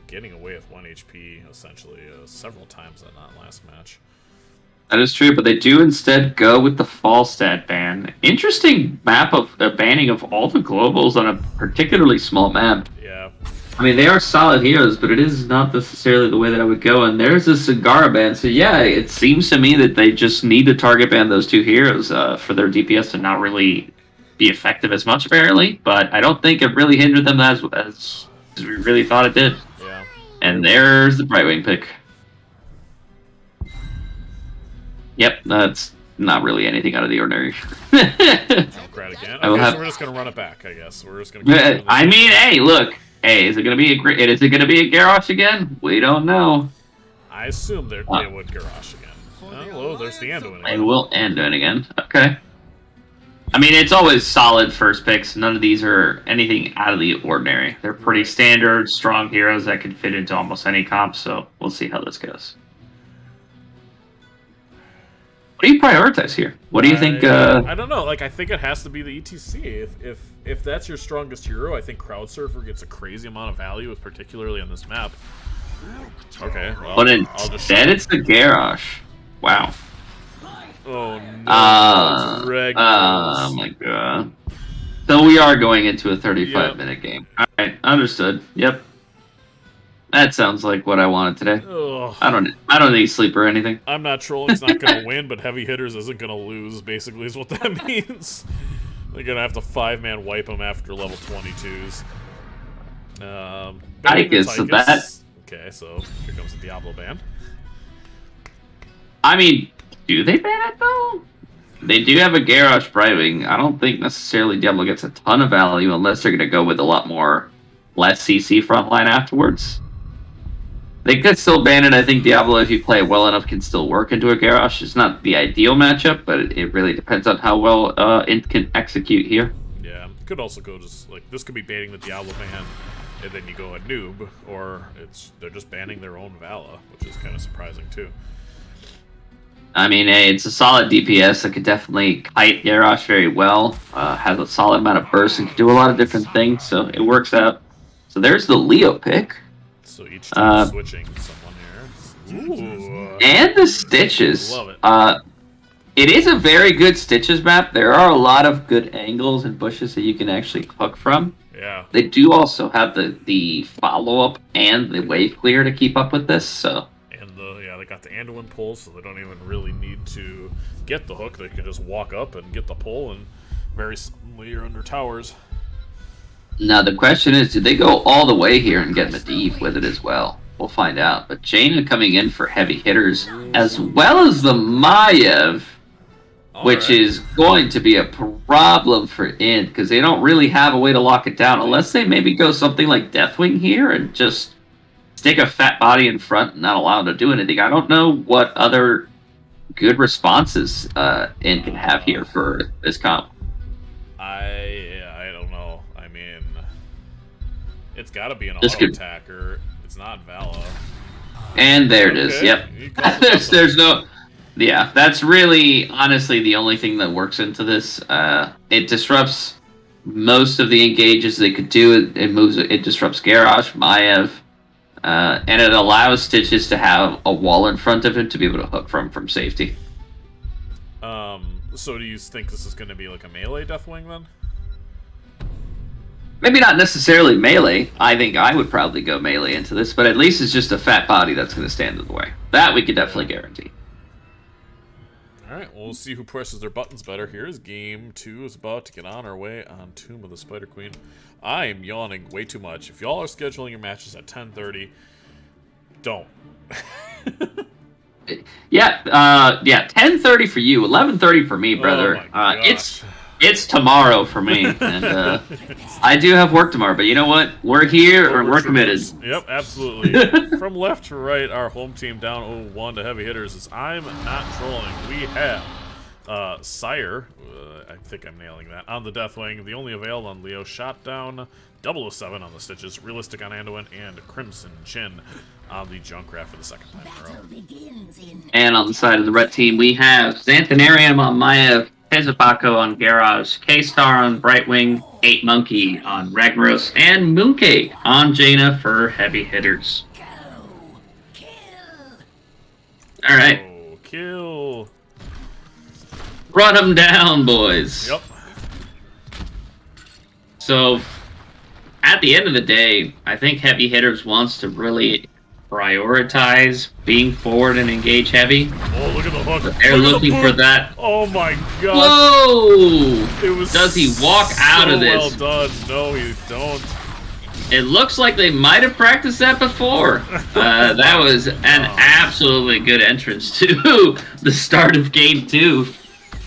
Speaker 1: getting away with 1 HP essentially several times in that last match.
Speaker 2: That is true, but they do instead go with the Falstad ban. Interesting map of banning of all the globals on a particularly small map.
Speaker 1: Yeah.
Speaker 2: I mean, they are solid heroes, but it is not necessarily the way that I would go. And there's a Sagara ban, so yeah, it seems to me that they just need to target ban those two heroes for their DPS to not really be effective as much, apparently. But I don't think it really hindered them as we really thought it did.
Speaker 1: Yeah.
Speaker 2: And there's the Brightwing pick. Yep, that's not really anything out of the ordinary.
Speaker 1: Junkrat again. Okay, so we're just gonna run it back, I guess. We're just gonna.
Speaker 2: I mean, hey, look. Hey, is it gonna be a Garrosh again? We don't know.
Speaker 1: I assume they would Garrosh again. Oh, well, there's the Anduin again.
Speaker 2: They will Anduin again. Okay. I mean, it's always solid first picks. None of these are anything out of the ordinary. They're pretty standard, strong heroes that can fit into almost any comp. So we'll see how this goes. What do you prioritize here? What do you think?
Speaker 1: I don't know. Like, I think it has to be the ETC. If that's your strongest hero, I think Crowd Surfer gets a crazy amount of value, particularly on this map. Okay, well,
Speaker 2: but instead it's the Garrosh. Wow.
Speaker 1: Oh no!
Speaker 2: Oh my god. So we are going into a 35-minute game. All right, understood. Yep. That sounds like what I wanted today.
Speaker 1: Ugh.
Speaker 2: I don't need sleep or anything.
Speaker 1: I'm not trolling. It's not going to win, but heavy hitters isn't going to lose. Basically, is what that means. They're going to have to 5-man wipe them after level 22s.
Speaker 2: Tychus, so that.
Speaker 1: Okay, so here comes the Diablo ban.
Speaker 2: I mean, do they ban it though? They do have a Garrosh Bribing. I don't think necessarily Diablo gets a ton of value unless they're going to go with a lot more less CC frontline afterwards. They could still ban it. I think Diablo, if you play it well enough, can still work into a Garrosh. It's not the ideal matchup, but it really depends on how well it can execute here.
Speaker 1: Yeah, it could also go just like this could be banning the Diablo ban, and then you go a noob, or they're just banning their own Vala, which is kind of surprising too.
Speaker 2: I mean, hey, it's a solid DPS that could definitely kite Garrosh very well. Has a solid amount of burst and can do a lot of different things, so it works out. So there's the Leo pick.
Speaker 1: So each team switching someone here. Ooh.
Speaker 2: And the Stitches.
Speaker 1: Love it.
Speaker 2: It is a very good Stitches map. There are a lot of good angles and bushes that you can actually hook from.
Speaker 1: Yeah.
Speaker 2: They do also have the follow-up and the wave clear to keep up with this, so...
Speaker 1: They got the Anduin pull, so they don't even really need to get the hook. They can just walk up and get the pull, and very suddenly you're under towers.
Speaker 2: Now the question is, did they go all the way here and get Medivh with it as well? We'll find out. But Jaina coming in for heavy hitters, as well as the Maiev, which is going to be a problem for Int, because they don't really have a way to lock it down, unless they maybe go something like Deathwing here and just stick a fat body in front and not allow them to do anything. I don't know what other good responses Int can have here for this comp.
Speaker 1: I don't know. I mean, it's got to be an auto attacker. It's not Vala.
Speaker 2: And there it is. Yep. there's no. Yeah, that's really honestly the only thing that works into this. It disrupts most of the engages they could do. It disrupts Garrosh, Maiev. And it allows Stitches to have a wall in front of him to be able to hook from safety.
Speaker 1: So do you think this is going to be like a melee Deathwing then?
Speaker 2: Maybe not necessarily melee. I think I would probably go melee into this, but at least it's just a fat body that's going to stand in the way. That we could definitely guarantee.
Speaker 1: Alright, well, we'll see who presses their buttons better. Here's game 2 is about to get on our way on Tomb of the Spider Queen. I am yawning way too much. If y'all are scheduling your matches at 10:30, don't.
Speaker 2: Yeah, 10:30 for you, 11:30 for me, brother.
Speaker 1: Oh
Speaker 2: it's tomorrow for me, and I do have work tomorrow. But you know what? We're here, and we're committed.
Speaker 1: Yep, absolutely. From left to right, our home team down 0-1 to heavy hitters. As I'm not trolling, we have Sire. I think I'm nailing that on the Deathwing. The only availed on Leo. Shot down 007 on the Stitches. Realistic on Anduin and Crimson Chin on the Junkrat for the second time in a row.
Speaker 2: And on the side of the red team, we have Xanthonarium on Maiev, Tezupaco on Garrosh, K-Star on Brightwing, 8 Monkey on Ragnaros, and Mooncake on Jaina for heavy hitters. Alright.
Speaker 1: Oh, kill.
Speaker 2: Run them down, boys.
Speaker 1: Yep.
Speaker 2: So, at the end of the day, I think heavy hitters wants to really prioritize being forward and engage heavy.
Speaker 1: Oh, look at the hook.
Speaker 2: But they're looking for that.
Speaker 1: Oh my god.
Speaker 2: Whoa!
Speaker 1: It was
Speaker 2: Does he walk out of this?
Speaker 1: Well done. No, you don't.
Speaker 2: It looks like they might have practiced that before. That was an absolutely good entrance to the start of game 2.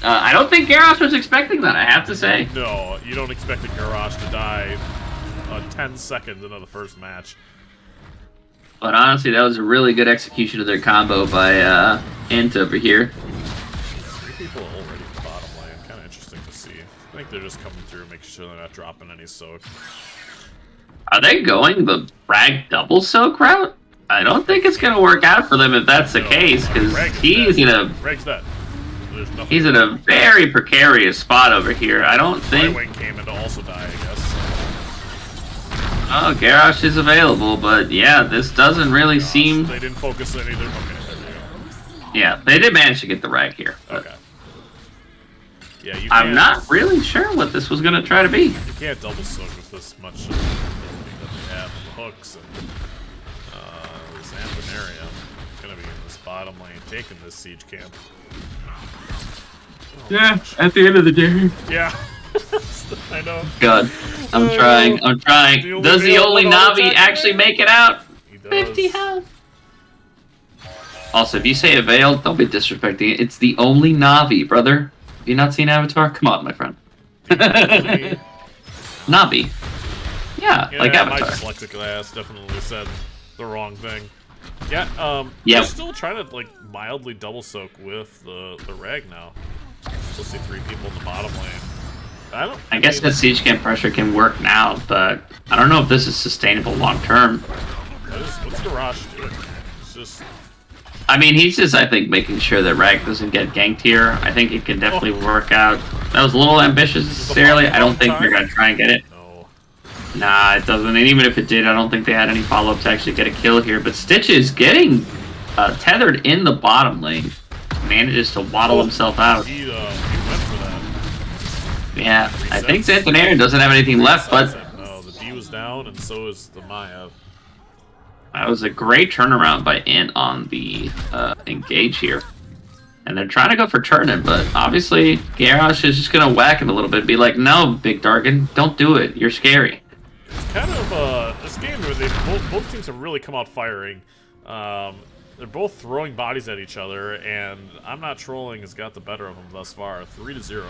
Speaker 2: I don't think Garrosh was expecting that, I have to say.
Speaker 1: No, you don't expect a Garrosh to die 10 seconds into the first match.
Speaker 2: But honestly, that was a really good execution of their combo by Int over here.
Speaker 1: 3 people already at the bottom lane. Kind of interesting to see. I think they're just coming through, making sure they're not dropping any soak.
Speaker 2: Are they going the Rag double soak route? I don't think it's going to work out for them if that's the case, because he's in a very precarious spot over here. I don't think...
Speaker 1: Brightwing came in to also die, I guess.
Speaker 2: Oh, Garrosh is available, but yeah, this doesn't really seem...
Speaker 1: They didn't focus on either. Okay,
Speaker 2: yeah, they did manage to get the Rag here.
Speaker 1: Okay. Yeah, you
Speaker 2: I'm not really sure what this was going to try to be.
Speaker 1: You can't double soak with this much ability that they have. The hooks and Xanthonarium going to be in this bottom lane, taking this siege camp. Oh,
Speaker 2: yeah, at the end of the day.
Speaker 1: Yeah. I know.
Speaker 2: God, I'm trying. Does the only Navi actually make it out?
Speaker 1: He does.
Speaker 2: 50 health. Also, if you say avail, don't be disrespecting it. It's the only Navi, brother. Have you not seen Avatar? Come on, my friend. Navi. Yeah, like Avatar.
Speaker 1: My dyslexic ass definitely said the wrong thing. Yeah,
Speaker 2: Yep.
Speaker 1: They're still trying to, like, mildly double soak with the rag now. Still see 3 people in the bottom lane.
Speaker 2: I guess that siege camp pressure can work now, but I don't know if this is sustainable long term.
Speaker 1: What's Garage doing? It's just...
Speaker 2: I mean, he's just, I think, making sure that Rag doesn't get ganked here. I think it can definitely work out. That was a little ambitious necessarily. I don't think they're going to try and get it.
Speaker 1: No.
Speaker 2: Nah, it doesn't. And even if it did, I don't think they had any follow-up to actually get a kill here. But Stitch is getting tethered in the bottom lane. Manages to waddle himself out.
Speaker 1: He went for that.
Speaker 2: Yeah, I think Santanarian doesn't have anything left, but...
Speaker 1: No, the D was down, and so is the Maya.
Speaker 2: That was a great turnaround by Int on the engage here. And they're trying to go for turn-in, but obviously Garrosh is just going to whack him a little bit. Be like, no, Big Dargan, don't do it. You're scary.
Speaker 1: It's kind of this game where both teams have really come out firing. They're both throwing bodies at each other, and I'm Not Trolling has got the better of them thus far, 3-0.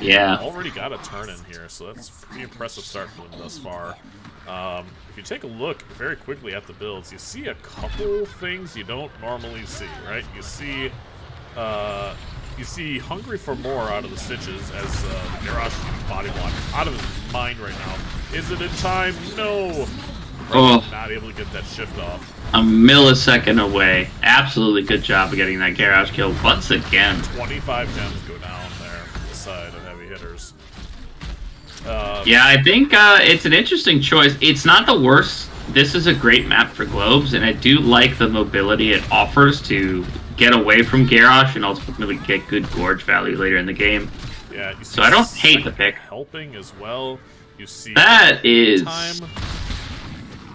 Speaker 2: Yeah.
Speaker 1: Already got a turn-in here, so that's a pretty impressive start for them thus far. If you take a look very quickly at the builds, you see a couple things you don't normally see, right? You see Hungry for More out of the Stitches as the Garrosh is getting body blocked out of his mind right now. Is it in time? No!
Speaker 2: Oh.
Speaker 1: Not able to get that shift off.
Speaker 2: A millisecond away. Absolutely good job of getting that Garrosh kill once again.
Speaker 1: 25 gems go down there from the side of Heavy Hitters.
Speaker 2: Yeah, I think it's an interesting choice. It's not the worst. This is a great map for globes, and I do like the mobility it offers to get away from Garrosh and ultimately get good gorge value later in the game.
Speaker 1: Yeah, you see
Speaker 2: so I don't hate the pick.
Speaker 1: Helping as well. You see
Speaker 2: that is
Speaker 1: time.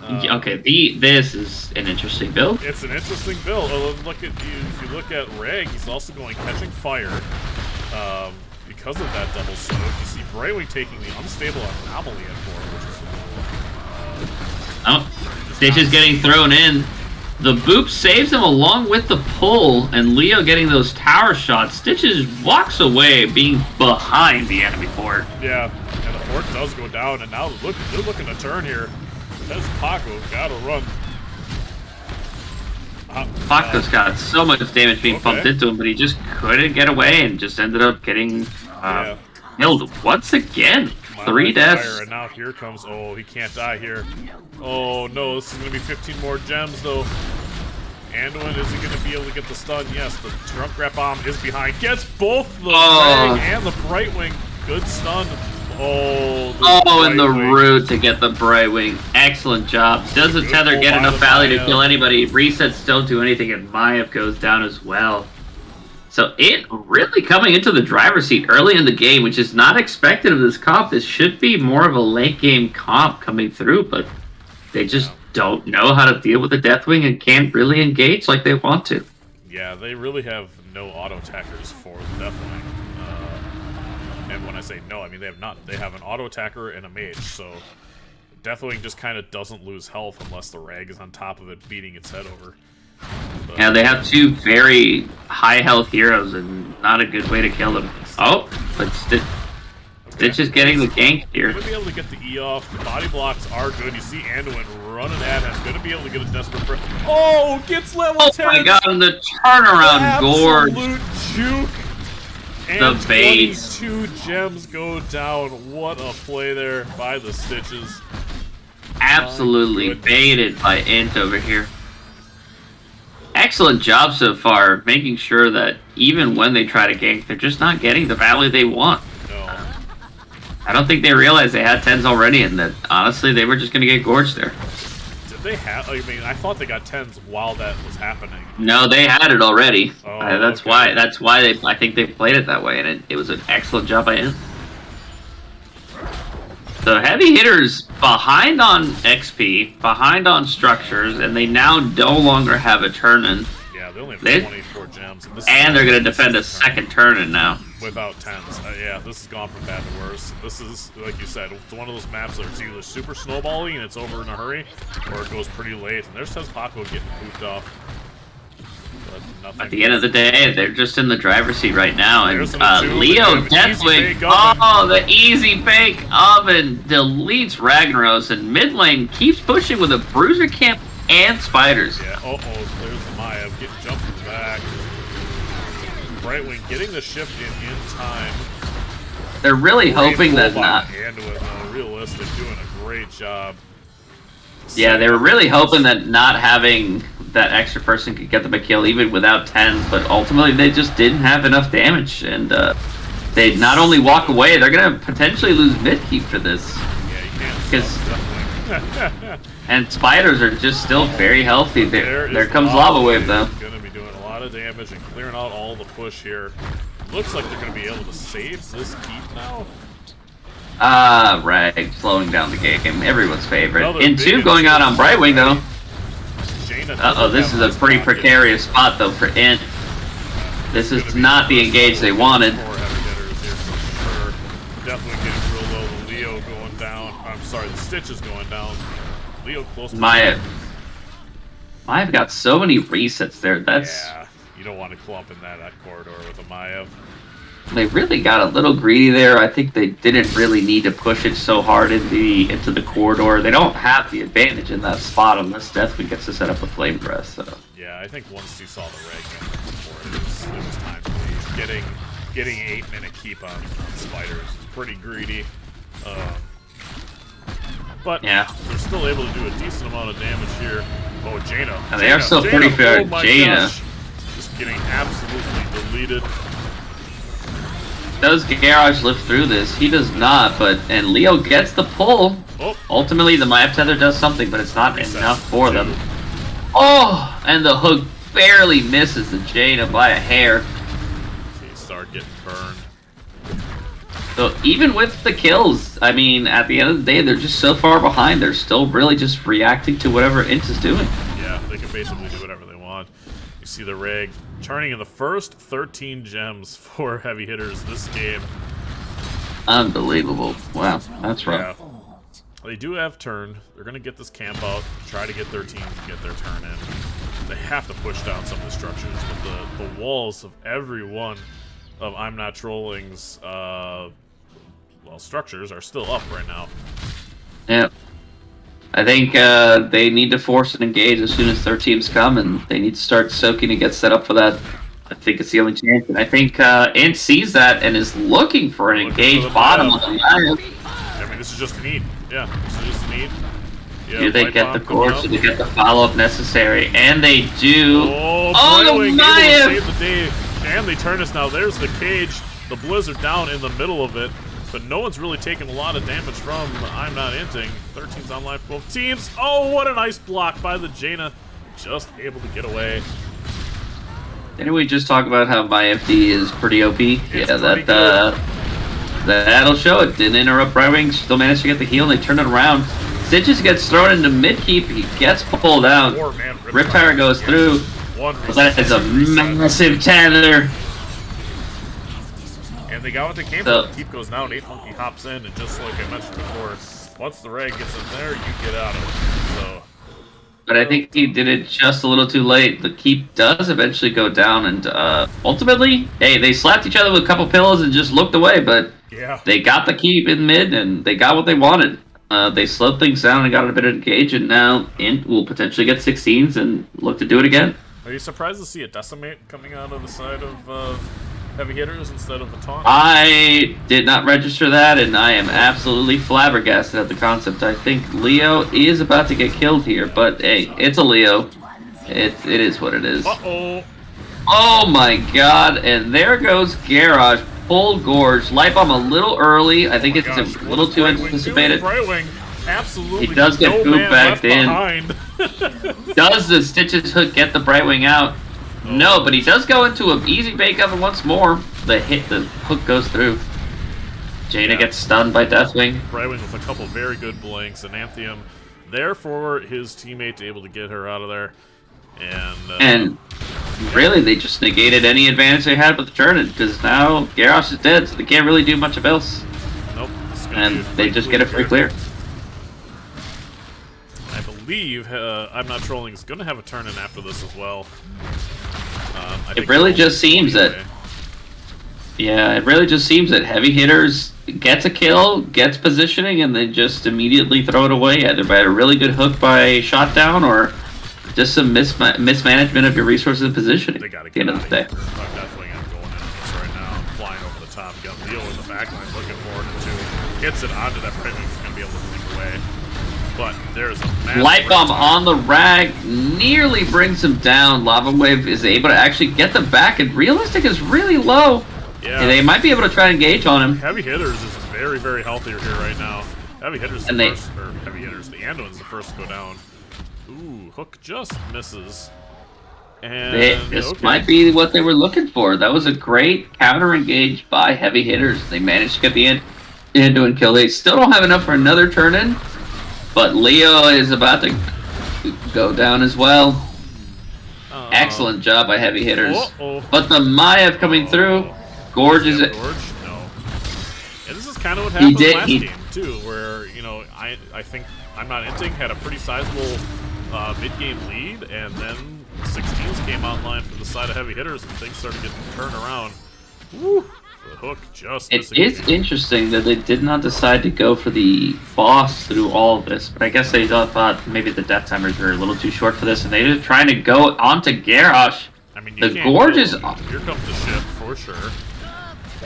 Speaker 2: Okay, this is an interesting build.
Speaker 1: It's an interesting build. Look at you. If you look at Reg, he's also going Catching Fire. Because of that double soak, you see Brightwing taking the unstable anomaly at 4, which is
Speaker 2: Stitch is getting thrown in. The boop saves him along with the pull, and Leo getting those tower shots. Stitches walks away, being behind the enemy fort.
Speaker 1: Yeah, and the fort does go down, and now they're looking to turn here. That's Paco, gotta run.
Speaker 2: Paco's got so much damage being pumped into him, but he just couldn't get away and just ended up getting killed once again. 3 deaths.
Speaker 1: And now here comes, oh, he can't die here. Oh no, this is gonna be 15 more gems though. Anduin, is he gonna be able to get the stun? Yes, the Drunk Grab Bomb is behind. Gets both the Reg and the Brightwing. Good stun. Oh,
Speaker 2: and the root to get the Brightwing. Excellent job. Does the tether get enough value to kill anybody? Resets don't do anything, and Maiev goes down as well. So it really coming into the driver's seat early in the game, which is not expected of this comp. This should be more of a late game comp coming through, but they just don't know how to deal with the Deathwing and can't really engage like they want to.
Speaker 1: Yeah, they really have no auto attackers for the Deathwing. And when I say no, I mean they have not. They have an auto attacker and a mage, so Deathwing just kind of doesn't lose health unless the Rag is on top of it, beating its head over. But,
Speaker 2: yeah, they have 2 very high health heroes, and not a good way to kill them. Oh, but Stitch is getting the gank here.
Speaker 1: Gonna be able to get the E off. The body blocks are good. You see Anduin running at him. Gonna be able to get a desperate breath. Oh, gets level 10.
Speaker 2: Oh my god, and the turnaround gorge.
Speaker 1: Absolute juke. And
Speaker 2: the base.
Speaker 1: 22 gems go down. What a play there by the Stitches.
Speaker 2: Absolutely baited by Int over here. Excellent job so far, making sure that even when they try to gank, they're just not getting the value they want.
Speaker 1: No.
Speaker 2: I don't think they realized they had 10s already, and that honestly they were just going to get gorged there.
Speaker 1: Did they have? I mean, I thought they got 10s while that was happening.
Speaker 2: No, they had it already.
Speaker 1: Oh,
Speaker 2: that's
Speaker 1: okay.
Speaker 2: why they. I think they played it that way, and it was an excellent job by Int. So Heavy Hitters behind on XP, behind on structures, and they now no longer have a turn-in.
Speaker 1: Yeah, they only have 24 gems.
Speaker 2: And they're going to defend a second turn-in now.
Speaker 1: Without 10s. Yeah, this has gone from bad to worse. This is, like you said, it's one of those maps that it's either super snowballing and it's over in a hurry, or it goes pretty late. And there's Paco getting pooped off.
Speaker 2: At the end of the day, they're just in the driver's seat right now, and Leo Deathwing, the easy bake oven deletes Ragnaros, and mid lane keeps pushing with a Bruiser Camp and spiders.
Speaker 1: Yeah, there's the Maya getting jumping back. Brightwing getting the shift in time.
Speaker 2: They're really hoping that not.
Speaker 1: Realistic, doing a great job.
Speaker 2: Yeah, they were really hoping that not having that extra person could get them a kill even without 10s, but ultimately they just didn't have enough damage, and they not only walk away, they're going to potentially lose mid-keep for this.
Speaker 1: Yeah, you can't.
Speaker 2: And spiders are just still very healthy. There comes Lava Wave, though.
Speaker 1: Going to be doing a lot of damage and clearing out all the push here. Looks like they're going to be able to save this keep now.
Speaker 2: Rag slowing down the game. Everyone's favorite. In 2 going out on Brightwing, though. Uh-oh, this is a pretty precarious spot, though, for Int. This is not the engage they wanted.
Speaker 1: Definitely getting real low. The Leo going down. I'm sorry, the Stitch is going down. Leo close to
Speaker 2: Mayav got so many resets there.
Speaker 1: Yeah, you don't want to clump in that corridor with a Mayav.
Speaker 2: They really got a little greedy there. I think they didn't really need to push it so hard into the corridor. They don't have the advantage in that spot unless Deathwing gets to set up a Flame Breath. So.
Speaker 1: Yeah, I think once you saw the red before, it was time to leave. Getting 8-minute keep on spiders is pretty greedy. But
Speaker 2: yeah,
Speaker 1: they're still able to do a decent amount of damage here. Oh, Jaina.
Speaker 2: And they are still pretty fair.
Speaker 1: Oh
Speaker 2: Jaina.
Speaker 1: Just getting absolutely deleted.
Speaker 2: Does Garage live through this? He does not, and Leo gets the pull.
Speaker 1: Oh.
Speaker 2: Ultimately, the Mayav Tether does something, but it's not enough for them. Oh, and the hook barely misses the Jaina by a hair.
Speaker 1: Start getting burned.
Speaker 2: So even with the kills, I mean, at the end of the day, they're just so far behind. They're still really just reacting to whatever Int is doing.
Speaker 1: Yeah, they can basically do whatever they want. You see the rig turning in the first 13 gems for heavy hitters this game.
Speaker 2: Unbelievable. Wow, that's rough.
Speaker 1: Yeah. They do have turn. They're going to get this camp out, try to get their team to get their turn in. They have to push down some of the structures, but the walls of every one of I'm Not Trolling's structures are still up right now.
Speaker 2: Yep. I think they need to force an engage as soon as their teams come, and they need to start soaking to get set up for that. I think it's the only chance, and I think Int sees that and is looking for an engaged bottom of the Mayav.
Speaker 1: I mean, this is just a need. Yeah, this is just a need. Yeah,
Speaker 2: do they get the gorge? Do they get the follow-up necessary? And they do.
Speaker 1: Oh, the Mayav! Save the day. And they turn us now. There's the cage. The Blizzard down in the middle of it. But no one's really taking a lot of damage from I'm Not Inting. 13's on life, both teams. Oh, what a nice block by the Jaina. Just able to get away.
Speaker 2: Didn't we just talk about how my FD is pretty OP? Yeah, that'll show it. Didn't interrupt Brightwing. Still managed to get the heal, and they turn it around. Stitches gets thrown into mid-keep. He gets pulled out. Riptire goes through. But that is a massive tether.
Speaker 1: And they got what they came for. The keep goes down. 8 Monkey hops in, and just like I mentioned before, once the rag gets in there, you get out of it. So.
Speaker 2: But I think he did it just a little too late. The keep does eventually go down, and ultimately, hey, they slapped each other with a couple pillows and just looked away, but
Speaker 1: yeah,
Speaker 2: they got the keep in mid, and they got what they wanted. They slowed things down and got a bit of engage, and now Int will potentially get 16s and look to do it again.
Speaker 1: Are you surprised to see a Decimate coming out of the side of heavy hitters instead of a taunt?
Speaker 2: I did not register that, and I am absolutely flabbergasted at the concept. I think Leo is about to get killed here, but hey, it's a Leo. It is what it is.
Speaker 1: Uh-oh.
Speaker 2: Oh my god, and there goes Garage. Full Gorge. Light Bomb a little early. I think it's a little too anticipated.
Speaker 1: Absolutely.
Speaker 2: He does get pooped back in. Does the Stitches hook get the Brightwing out? No, but he does go into an easy bake oven once more. The hook goes through. Jaina gets stunned by Deathwing.
Speaker 1: Brightwing with a couple very good blanks, and Anthium there for his teammate to be able to get her out of there. And
Speaker 2: really, they just negated any advantage they had with the turn, because now Garrosh is dead, so they can't really do much else.
Speaker 1: Nope.
Speaker 2: And they just get a free clear.
Speaker 1: I believe I'm Not Trolling is going to have a turn in after this as well.
Speaker 2: It really just seems that... Yeah, it really just seems that heavy hitters gets a kill, gets positioning, and they just immediately throw it away, either by a really good hook by Shot Down or just some mismanagement of your resources and positioning.
Speaker 1: They gotta
Speaker 2: at the
Speaker 1: get
Speaker 2: end
Speaker 1: out
Speaker 2: of the
Speaker 1: of
Speaker 2: day.
Speaker 1: here. I'm definitely going into this right now. I'm flying over the top. Got Leo in the backline looking forward to. Hits it onto that Priming. He's going to be able to think away. But there's a massive
Speaker 2: Light Bomb on the rag nearly brings him down. Lava Wave is able to actually get them back, and Realistic is really low.
Speaker 1: Yeah.
Speaker 2: And they might be able to try and engage on him.
Speaker 1: Heavy Hitters is very, very healthy here right now. Heavy Hitters is the first, or Heavy Hitters, the Anduin's the first to go down. Ooh, Hook just misses. And
Speaker 2: This might be what they were looking for. That was a great counter engage by Heavy Hitters. They managed to get the Anduin kill. They still don't have enough for another turn in, but Leo is about to go down as well. Excellent job by Heavy Hitters. But the Maiev coming through. Gorge is it?
Speaker 1: Gorge? No. And this is kind of what happened last game too, where I think I'm Not Inting had a pretty sizable mid-game lead, and then 16s came online from the side of Heavy Hitters, and things started getting turned around. Woo! The Hook just
Speaker 2: It is interesting that they did not decide to go for the boss through all of this, but I guess they thought maybe the death timers were a little too short for this, and they were trying to go onto Garrosh.
Speaker 1: I mean,
Speaker 2: the Gorge is...
Speaker 1: Here comes the ship, for sure.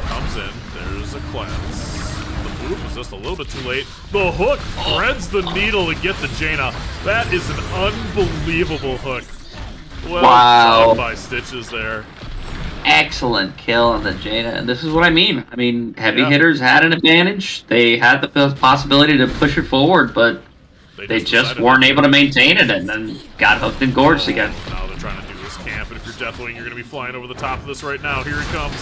Speaker 1: Comes in, there's a cleanse. The move is just a little bit too late. The Hook threads the needle to get the Jaina. That is an unbelievable hook. Well done by Stitches there.
Speaker 2: Excellent kill on the Jaina, and this is what I mean. I mean, Heavy Hitters had an advantage. They had the possibility to push it forward, but they just weren't able to maintain it, and then got hooked and gorged again.
Speaker 1: Now they're trying to do this camp, and if you're Deathwing, you're going to be flying over the top of this right now. Here it comes.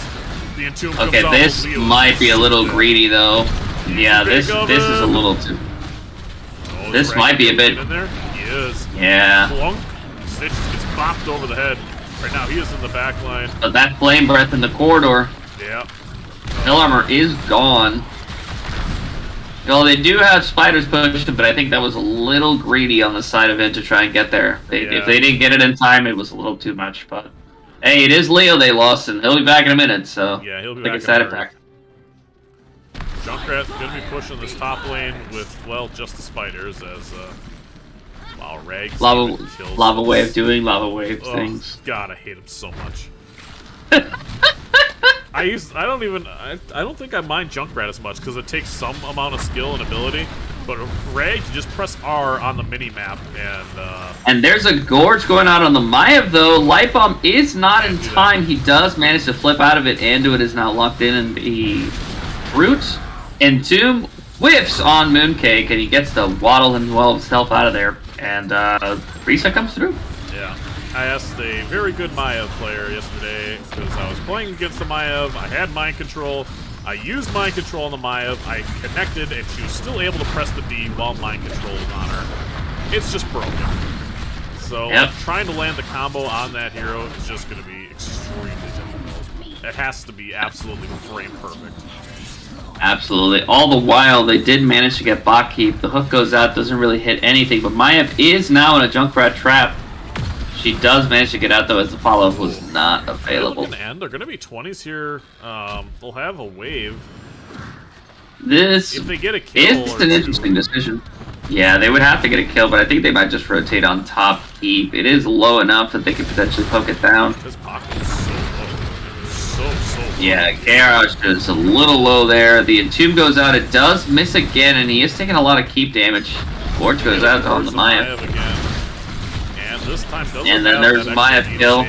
Speaker 1: The Entomb comes
Speaker 2: Okay, this might be a little greedy, though. Yeah, this is a little too... this might be a bit...
Speaker 1: In there? He is.
Speaker 2: Yeah.
Speaker 1: Stitch gets bopped over the head. Right now, he is in the back line.
Speaker 2: But that Flame Breath in the corridor.
Speaker 1: Yeah.
Speaker 2: Hill Armor is gone. Well, they do have spiders pushing, but I think that was a little greedy on the side of it to try and get there. If they didn't get it in time, it was a little too much. But hey, it is Leo they lost, and he'll be back in a minute. So
Speaker 1: yeah, he'll be
Speaker 2: back.
Speaker 1: Like a side attack. Junkrat's gonna be pushing this top lane with just the spiders as wow, Rags
Speaker 2: lava wave doing lava wave things.
Speaker 1: God, I hate him so much. I don't think I mind Junkrat as much because it takes some amount of skill and ability. But Rag, you just press R on the mini map
Speaker 2: and there's a Gorge going out on the Maiev though. Light Bomb is not in time. He does manage to flip out of it. Anduin is now locked in, and the Root and Tomb whiffs on Mooncake, and he gets to waddle himself out of there. And Risa comes through.
Speaker 1: Yeah. I asked a very good Maiev player yesterday, because I was playing against the Maiev, I had Mind Control, I used Mind Control on the Maiev, I connected, and she was still able to press the D while Mind Control was on her. It's just broken. So trying to land the combo on that hero is just going to be extremely difficult. It has to be absolutely frame perfect.
Speaker 2: Absolutely. All the while, they did manage to get bot keep. The hook goes out, doesn't really hit anything, but Maiev is now in a Junkrat trap. She does manage to get out, though, as the follow-up was not available.
Speaker 1: They're going to be 20s here. They'll have a wave.
Speaker 2: This
Speaker 1: if they get a kill
Speaker 2: is an interesting decision. Yeah, they would have to get a kill, but I think they might just rotate on top keep. It is low enough that they could potentially poke it down.
Speaker 1: His pocket is so low. So low.
Speaker 2: Yeah, Garrosh is a little low there. The Entomb goes out. It does miss again, and he is taking a lot of keep damage. Gorge goes out on the Maiev.
Speaker 1: And this time
Speaker 2: and then there's Maiev kill.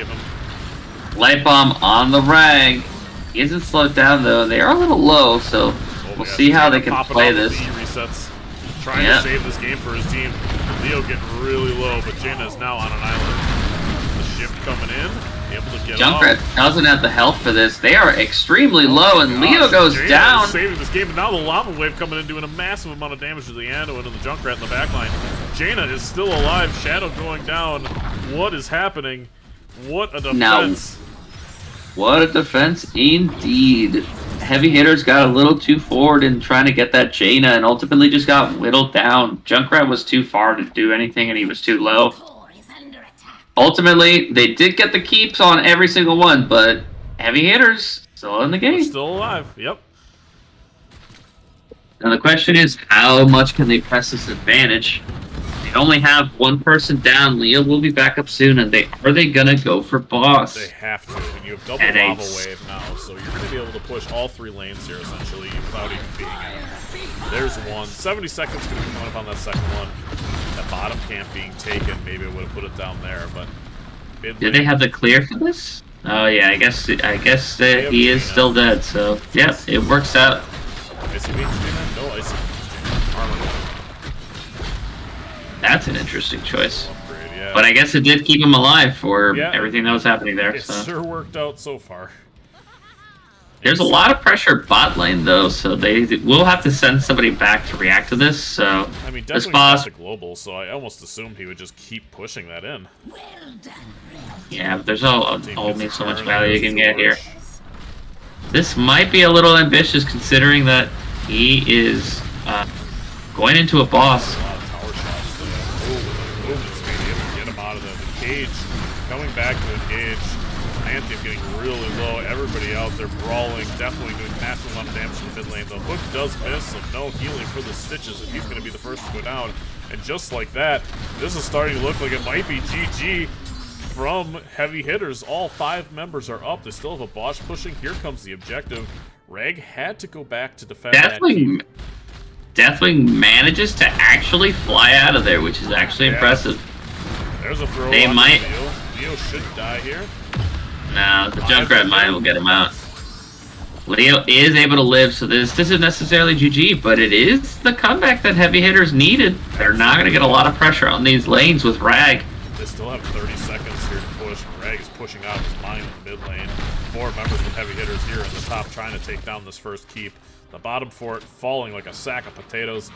Speaker 2: Light Bomb on the Rag. He isn't slowed down, though. They are a little low, so we'll see how they can play this.
Speaker 1: Trying to save this game for his team. Leo getting really low, but Jaina is now on an island. The ship coming in, able to get
Speaker 2: Junkrat doesn't have the health for this. They are extremely low, and Leo goes down.
Speaker 1: Is saving this game, and now the lava wave coming in, doing a massive amount of damage to the Anduin and the Junkrat in the backline. Jaina is still alive. Shadow going down. What is happening? What a defense!
Speaker 2: Now, what a defense indeed. Heavy Hitters got a little too forward in trying to get that Jaina, and ultimately just got whittled down. Junkrat was too far to do anything, and he was too low. Ultimately, they did get the keeps on every single one, but Heavy Hitters still in the game.
Speaker 1: We're still alive, yep.
Speaker 2: Now the question is, how much can they press this advantage? They only have one person down. Leo will be back up soon, and are they gonna go for boss?
Speaker 1: They have to, and you have double lava wave now, so you're gonna be able to push all 3 lanes here essentially without even being in. There's one. 70 seconds gonna be coming up on that second one. That bottom camp being taken, maybe it would have put it down there, but
Speaker 2: did they have the clear for this? Oh yeah, I guess that he is still dead. So yeah, it works out.
Speaker 1: Icy Beam Streamer? No Icy Beam Streamer. Armor.
Speaker 2: That's an interesting choice.
Speaker 1: Upgrade, yeah.
Speaker 2: But I guess it did keep him alive for everything that was happening there.
Speaker 1: It sure worked out so far.
Speaker 2: There's a lot of pressure bot lane though, so they will have to send somebody back to react to this. So
Speaker 1: I mean,
Speaker 2: this
Speaker 1: definitely
Speaker 2: boss,
Speaker 1: the global, so I almost assumed he would just keep pushing that in.
Speaker 2: Yeah, but there's only so much value you can get here. This might be a little ambitious considering that he is going into a boss.
Speaker 1: Get him out of the cage. Coming back to engage. Anthem getting really low. Everybody out there brawling. Definitely doing massive amount of damage to the mid lane. The hook does miss, so no healing for the Stitches, and he's going to be the first to go down. And just like that, this is starting to look like it might be GG from Heavy Hitters. All 5 members are up. They still have a boss pushing. Here comes the objective. Reg had to go back to defend that keep.
Speaker 2: Definitely manages to actually fly out of there, which is actually impressive.
Speaker 1: There's a throw.
Speaker 2: They might.
Speaker 1: Leo should die here.
Speaker 2: No, the Junkrat mine will get him out. Leo is able to live, so this isn't necessarily GG, but it is the comeback that Heavy Hitters needed. They're not going to get a lot of pressure on these lanes with Rag.
Speaker 1: They still have 30 seconds here to push. Rag is pushing out his mine in the mid lane. 4 members with Heavy Hitters here in the top trying to take down this first keep. The bottom fort falling like a sack of potatoes.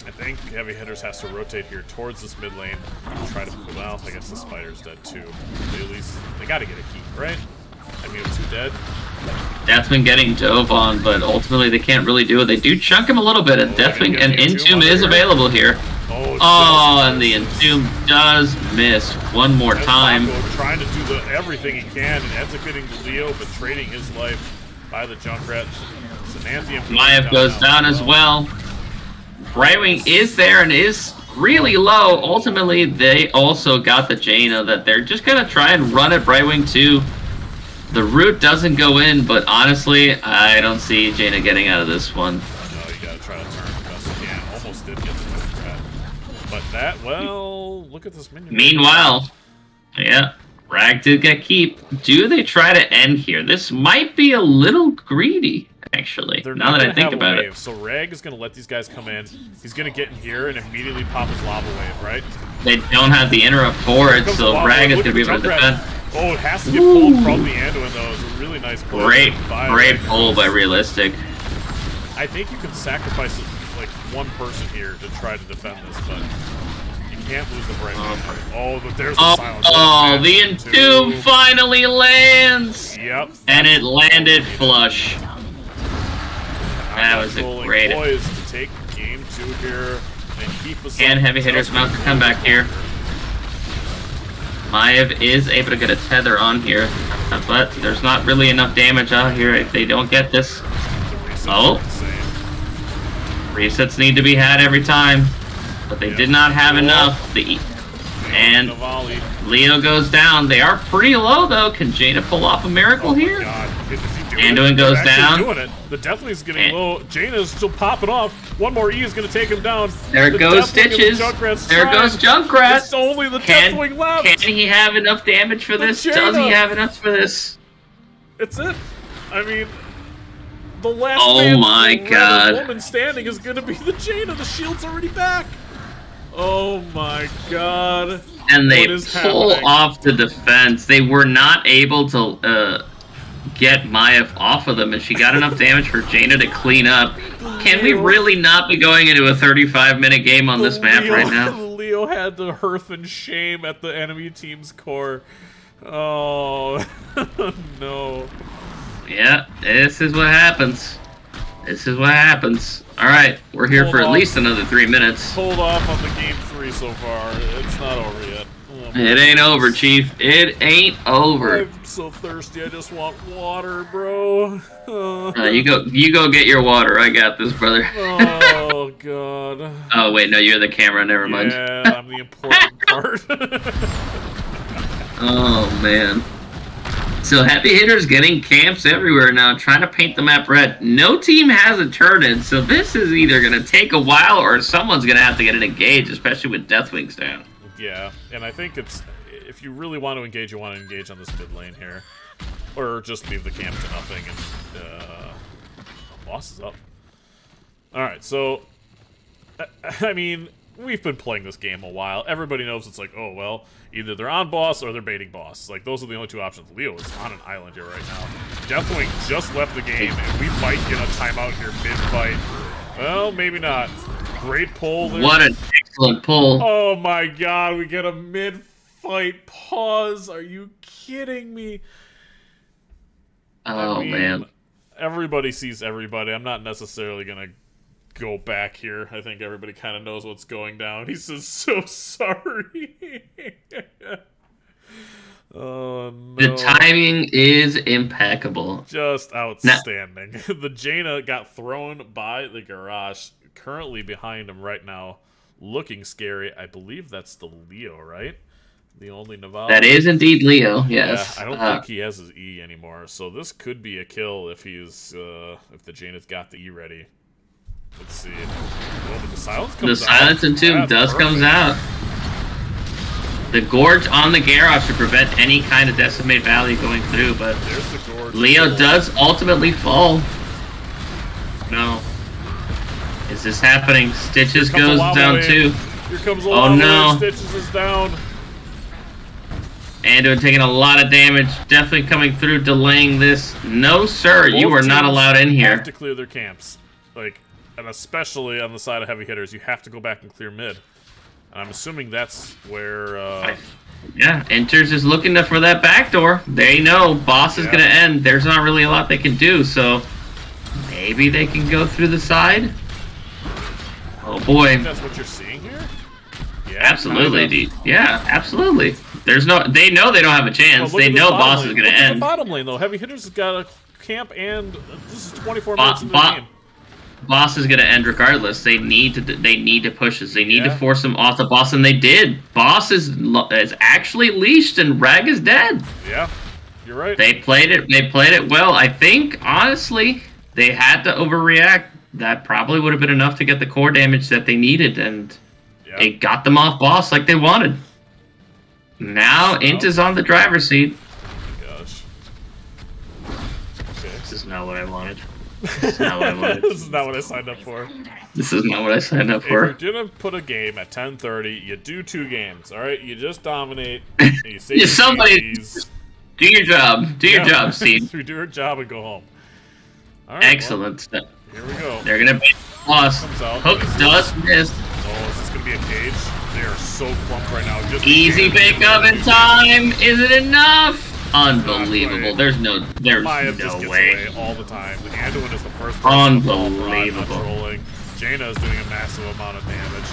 Speaker 1: I think Heavy Hitters has to rotate here towards this mid lane and try to pull out. I guess the Spider's dead too. They gotta get a keep, right? I mean, 2 dead. That's
Speaker 2: been getting dove on, but ultimately they can't really do it. They do chunk him a little bit, and definitely an Entomb is available here. And the Entomb does miss one more time.
Speaker 1: Trying to do everything he can and ends up getting the Leo, but trading his life by the Junkrat.
Speaker 2: Maiev goes down as well. Brightwing is there and is really low. Ultimately, they also got the Jaina that they're just going to try and run at Brightwing too. The root doesn't go in, but honestly, I don't see Jaina getting out of this one.
Speaker 1: No, you got to try to turn the best you can. Almost did get the Junkrat. But that, well, look at this minion.
Speaker 2: Meanwhile, yeah, Rag did get keep. Do they try to end here? This might be a little greedy. Actually, now that I think about it.
Speaker 1: So Rag is going to let these guys come in. He's going to get in here and immediately pop his lava wave, right?
Speaker 2: They don't have the interrupt for it, so Rag is going to be able to defend.
Speaker 1: Oh, it has to get pulled from the Anduin, though. It's a really nice pull.
Speaker 2: Great pull by Realistic.
Speaker 1: I think you can sacrifice like one person here to try to defend this, but you can't lose the break. But there's the silence.
Speaker 2: Oh, the Entomb finally lands!
Speaker 1: Yep.
Speaker 2: And it landed flush. That was a great.
Speaker 1: To take game 2 here and keep us.
Speaker 2: And Heavy Hitters about to come back here. Maiev is able to get a tether on here, but there's not really enough damage out here if they don't get this. Resets need to be had every time, but they did not have enough. And Leo goes down. They are pretty low though. Can Jaina pull off a miracle here? Anduin goes down.
Speaker 1: The Deathling is getting low. Jaina is still popping off. One more E is going to take him down.
Speaker 2: There goes Stitches. There goes Junkrat.
Speaker 1: It's only the Deathling left.
Speaker 2: Can he have enough damage for this? Does he have enough for this?
Speaker 1: It's it. I mean, the last woman standing is going to be the Jaina. The shield's already back. Oh my god.
Speaker 2: And they pull off the defense. They were not able to get Maiev off of them, and she got enough damage for Jaina to clean up. Can we really not be going into a 35-minute game on this map right now?
Speaker 1: Leo had the hearth and shame at the enemy team's core. Oh, no.
Speaker 2: Yeah, this is what happens. This is what happens. Alright, we're here for at least another 3 minutes.
Speaker 1: Hold off on the game 3 so far. It's not over yet.
Speaker 2: It ain't over, Chief. It ain't over.
Speaker 1: I'm so thirsty. I just want water, bro.
Speaker 2: You go get your water. I got this, brother.
Speaker 1: Oh, God. god.
Speaker 2: Oh, wait, no, you're the camera. Never mind.
Speaker 1: Yeah, I'm the important part.
Speaker 2: Oh, man. So Heavy Hitterz getting camps everywhere now, trying to paint the map red. No team has a turret, so this is either going to take a while or someone's going to have to get it engaged, especially with Deathwings down.
Speaker 1: Yeah, and I think it's... If you really want to engage, you want to engage on this mid lane here. Or just leave the camp to nothing and... boss is up. Alright, so... I mean, we've been playing this game a while. Everybody knows it's like, oh, well, either they're on boss or they're baiting boss. Like, those are the only two options. Leo is on an island here right now. Deathwing just left the game, and we might get a timeout here mid-fight. Well, maybe not. Great pull there.
Speaker 2: What an excellent pull.
Speaker 1: Oh my god, we get a mid-fight pause. Are you kidding me?
Speaker 2: Oh,
Speaker 1: I mean,
Speaker 2: man.
Speaker 1: Everybody sees everybody. I'm not necessarily going to go back here. I think everybody kind of knows what's going down. He says, so sorry. Oh, no.
Speaker 2: The timing is impeccable.
Speaker 1: Just outstanding. The Jaina got thrown by the garage. Currently behind him right now. Looking scary. I believe that's the Leo, right? The only Naval.
Speaker 2: That is indeed Leo, yes.
Speaker 1: Yeah, I don't think he has his E anymore. So this could be a kill if he's if the Jaina's got the E ready. Let's see. Well, but the silence comes out.
Speaker 2: The silence entomb does comes out. The Gorge on the Garrosh to prevent any kind of Decimate Valley going through, but
Speaker 1: there's the Gorge.
Speaker 2: Leo does ultimately fall. No. Is this happening? Stitches goes down
Speaker 1: wave.
Speaker 2: too.
Speaker 1: Here comes a
Speaker 2: oh no.
Speaker 1: Stitches is down.
Speaker 2: Anduin taking a lot of damage. Definitely coming through, delaying this. No, sir. You are not allowed in here.
Speaker 1: You have to clear their camps. Like, and especially on the side of Heavy Hitters, you have to go back and clear mid. And I'm assuming that's where...
Speaker 2: Yeah, Enters is looking for that backdoor. They know boss is going to end. There's not really a lot they can do, so maybe they can go through the side. Oh boy.
Speaker 1: I think that's what you're seeing here? Yeah,
Speaker 2: absolutely, dude. Yeah, absolutely. There's no. They know they don't have a chance. Well, they know boss is going to end.
Speaker 1: The bottom lane, though. Heavy Hitters has got a camp, and this is 24 minutes in the game.
Speaker 2: Boss is going to end regardless. They need to. They need to push this. They need to force him off the boss, and they did. Boss is actually leashed, and Rag is dead.
Speaker 1: Yeah, you're right.
Speaker 2: They played it. They played it well. I think honestly, they had to overreact. That probably would have been enough to get the core damage that they needed, and it got them off boss like they wanted. Now Int is on the driver's seat.
Speaker 1: Oh my gosh. Okay.
Speaker 2: This is not what I wanted. This is not what I wanted.
Speaker 1: This is not what I signed up for.
Speaker 2: This is not what I signed up for.
Speaker 1: If you're gonna put a game at 10:30, you do 2 games. All right, you just dominate. And you save
Speaker 2: somebody do your job. Do your job, Steve.
Speaker 1: Do your job and go home. All right.
Speaker 2: Excellent.
Speaker 1: Well, here we go.
Speaker 2: They're gonna be lost. Hook does miss.
Speaker 1: Oh, is this gonna be a cage? They are so clumped right now. Just
Speaker 2: easy pick up in time. Is it enough? Unbelievable. There's no
Speaker 1: Maya just gets away all the time. The Anduin is the first person
Speaker 2: unbelievable.
Speaker 1: Trolling. Jaina is doing a massive amount of damage.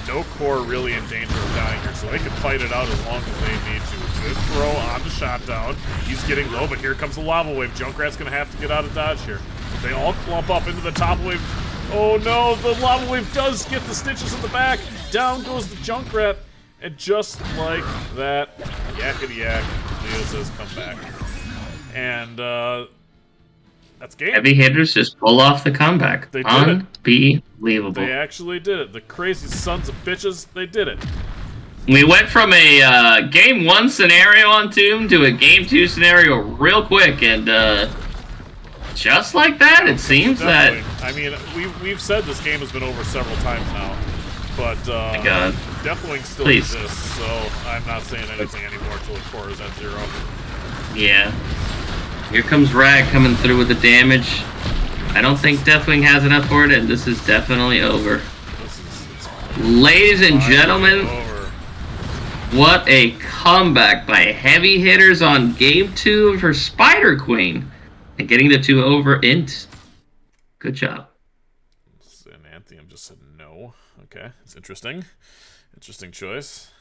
Speaker 1: No core really in danger of dying here, so they can fight it out as long as they need to. Good throw on the shot down. He's getting low, but here comes the lava wave. Junkrat's gonna have to get out of dodge here. They all clump up into the top wave. Oh no, the lava wave does get the Stitches in the back. Down goes the Junkrat. And just like that, yakety yak, Leo says come back. And that's game.
Speaker 2: Heavy Hitters just pull off the comeback.
Speaker 1: They did
Speaker 2: Unbelievable.
Speaker 1: They actually did it. The crazy sons of bitches, they did it.
Speaker 2: We went from a game 1 scenario on Tomb to a game 2 scenario real quick, and just like that, it seems
Speaker 1: Definitely. I mean, we've said this game has been over several times now, but
Speaker 2: my God.
Speaker 1: Deathwing still exists, so I'm not saying anything anymore until the core is at 0.
Speaker 2: Yeah. Here comes Rag coming through with the damage. I don't think Deathwing has enough for it, and this is definitely over. Ladies and gentlemen, what a comeback by Heavy Hitters on Game 2 for Spider Queen. And getting the 2 over Int. Good job.
Speaker 1: And Anthem just said no. Okay, it's interesting. Interesting choice.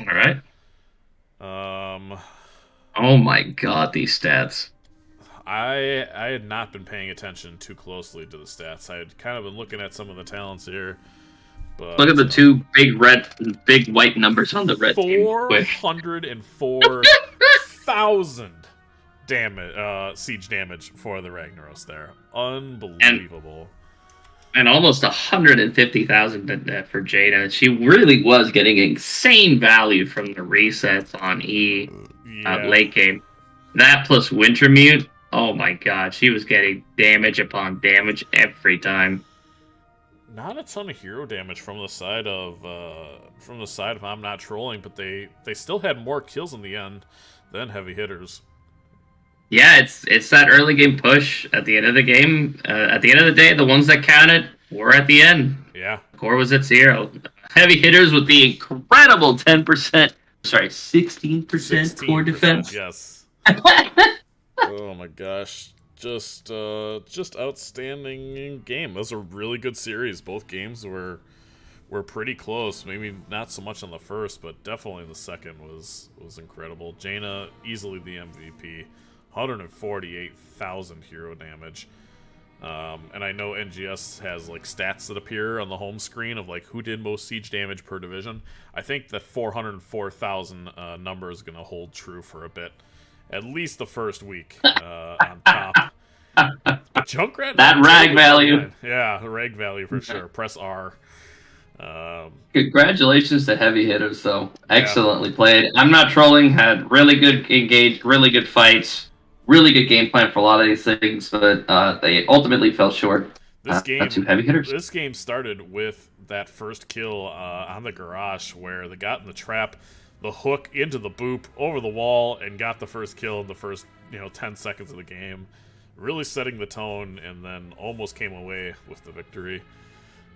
Speaker 2: All right. Oh my God, these stats.
Speaker 1: I had not been paying attention too closely to the stats. I had kind of been looking at some of the talents here. But,
Speaker 2: look at the two big white numbers on the red team.
Speaker 1: 404,000 damage, siege damage for the Ragnaros there. Unbelievable.
Speaker 2: And almost 150,000 for Jada. She really was getting insane value from the resets on E late game. That plus Wintermute. Oh my god, she was getting damage upon damage every time.
Speaker 1: Not a ton of hero damage from the side of I'm Not Trolling, but they still had more kills in the end than Heavy Hitters. Yeah,
Speaker 2: it's that early game push at the end of the game. At the end of the day, the ones that counted were at the end.
Speaker 1: Yeah.
Speaker 2: Core was at 0. Heavy Hitters with the incredible 10%, sorry, 16% core defense.
Speaker 1: Yes. Oh my gosh. Just outstanding game. That was a really good series. Both games were pretty close. Maybe not so much on the first, but definitely the second was incredible. Jaina easily the MVP. 148,000 hero damage. And I know NGS has like stats that appear on the home screen of like who did most siege damage per division. I think that 404,000 number is going to hold true for a bit. At least the first week on top. But Junkrat...
Speaker 2: that rag value.
Speaker 1: Yeah, the rag value for sure. Press R.
Speaker 2: Congratulations to Heavy Hitters, though. Excellently played. I'm Not Trolling had really good really good fights. Really good game plan for a lot of these things, but they ultimately fell short.
Speaker 1: This game,
Speaker 2: to Heavy Hitters.
Speaker 1: This game started with that first kill on the garage where they got in the trap, the hook into the boop, over the wall, and got the first kill in the first 10 seconds of the game. Really setting the tone, and then almost came away with the victory.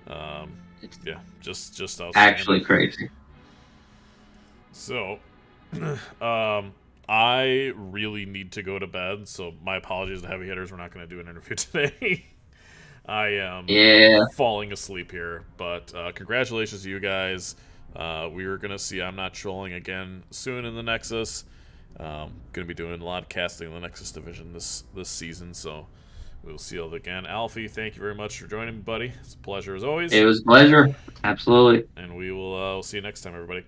Speaker 1: Yeah, just outstanding.
Speaker 2: Actually crazy.
Speaker 1: So, I really need to go to bed, so my apologies to Heavy Hitters. We're not going to do an interview today. I am falling asleep here, but congratulations to you guys. We are going to see I'm Not Trolling again soon in the Nexus. Going to be doing a lot of casting in the Nexus division this season, so we'll see you all again. Alfie, thank you very much for joining me, buddy. It's a pleasure as always.
Speaker 2: It was a pleasure. Absolutely.
Speaker 1: And we will we'll see you next time, everybody.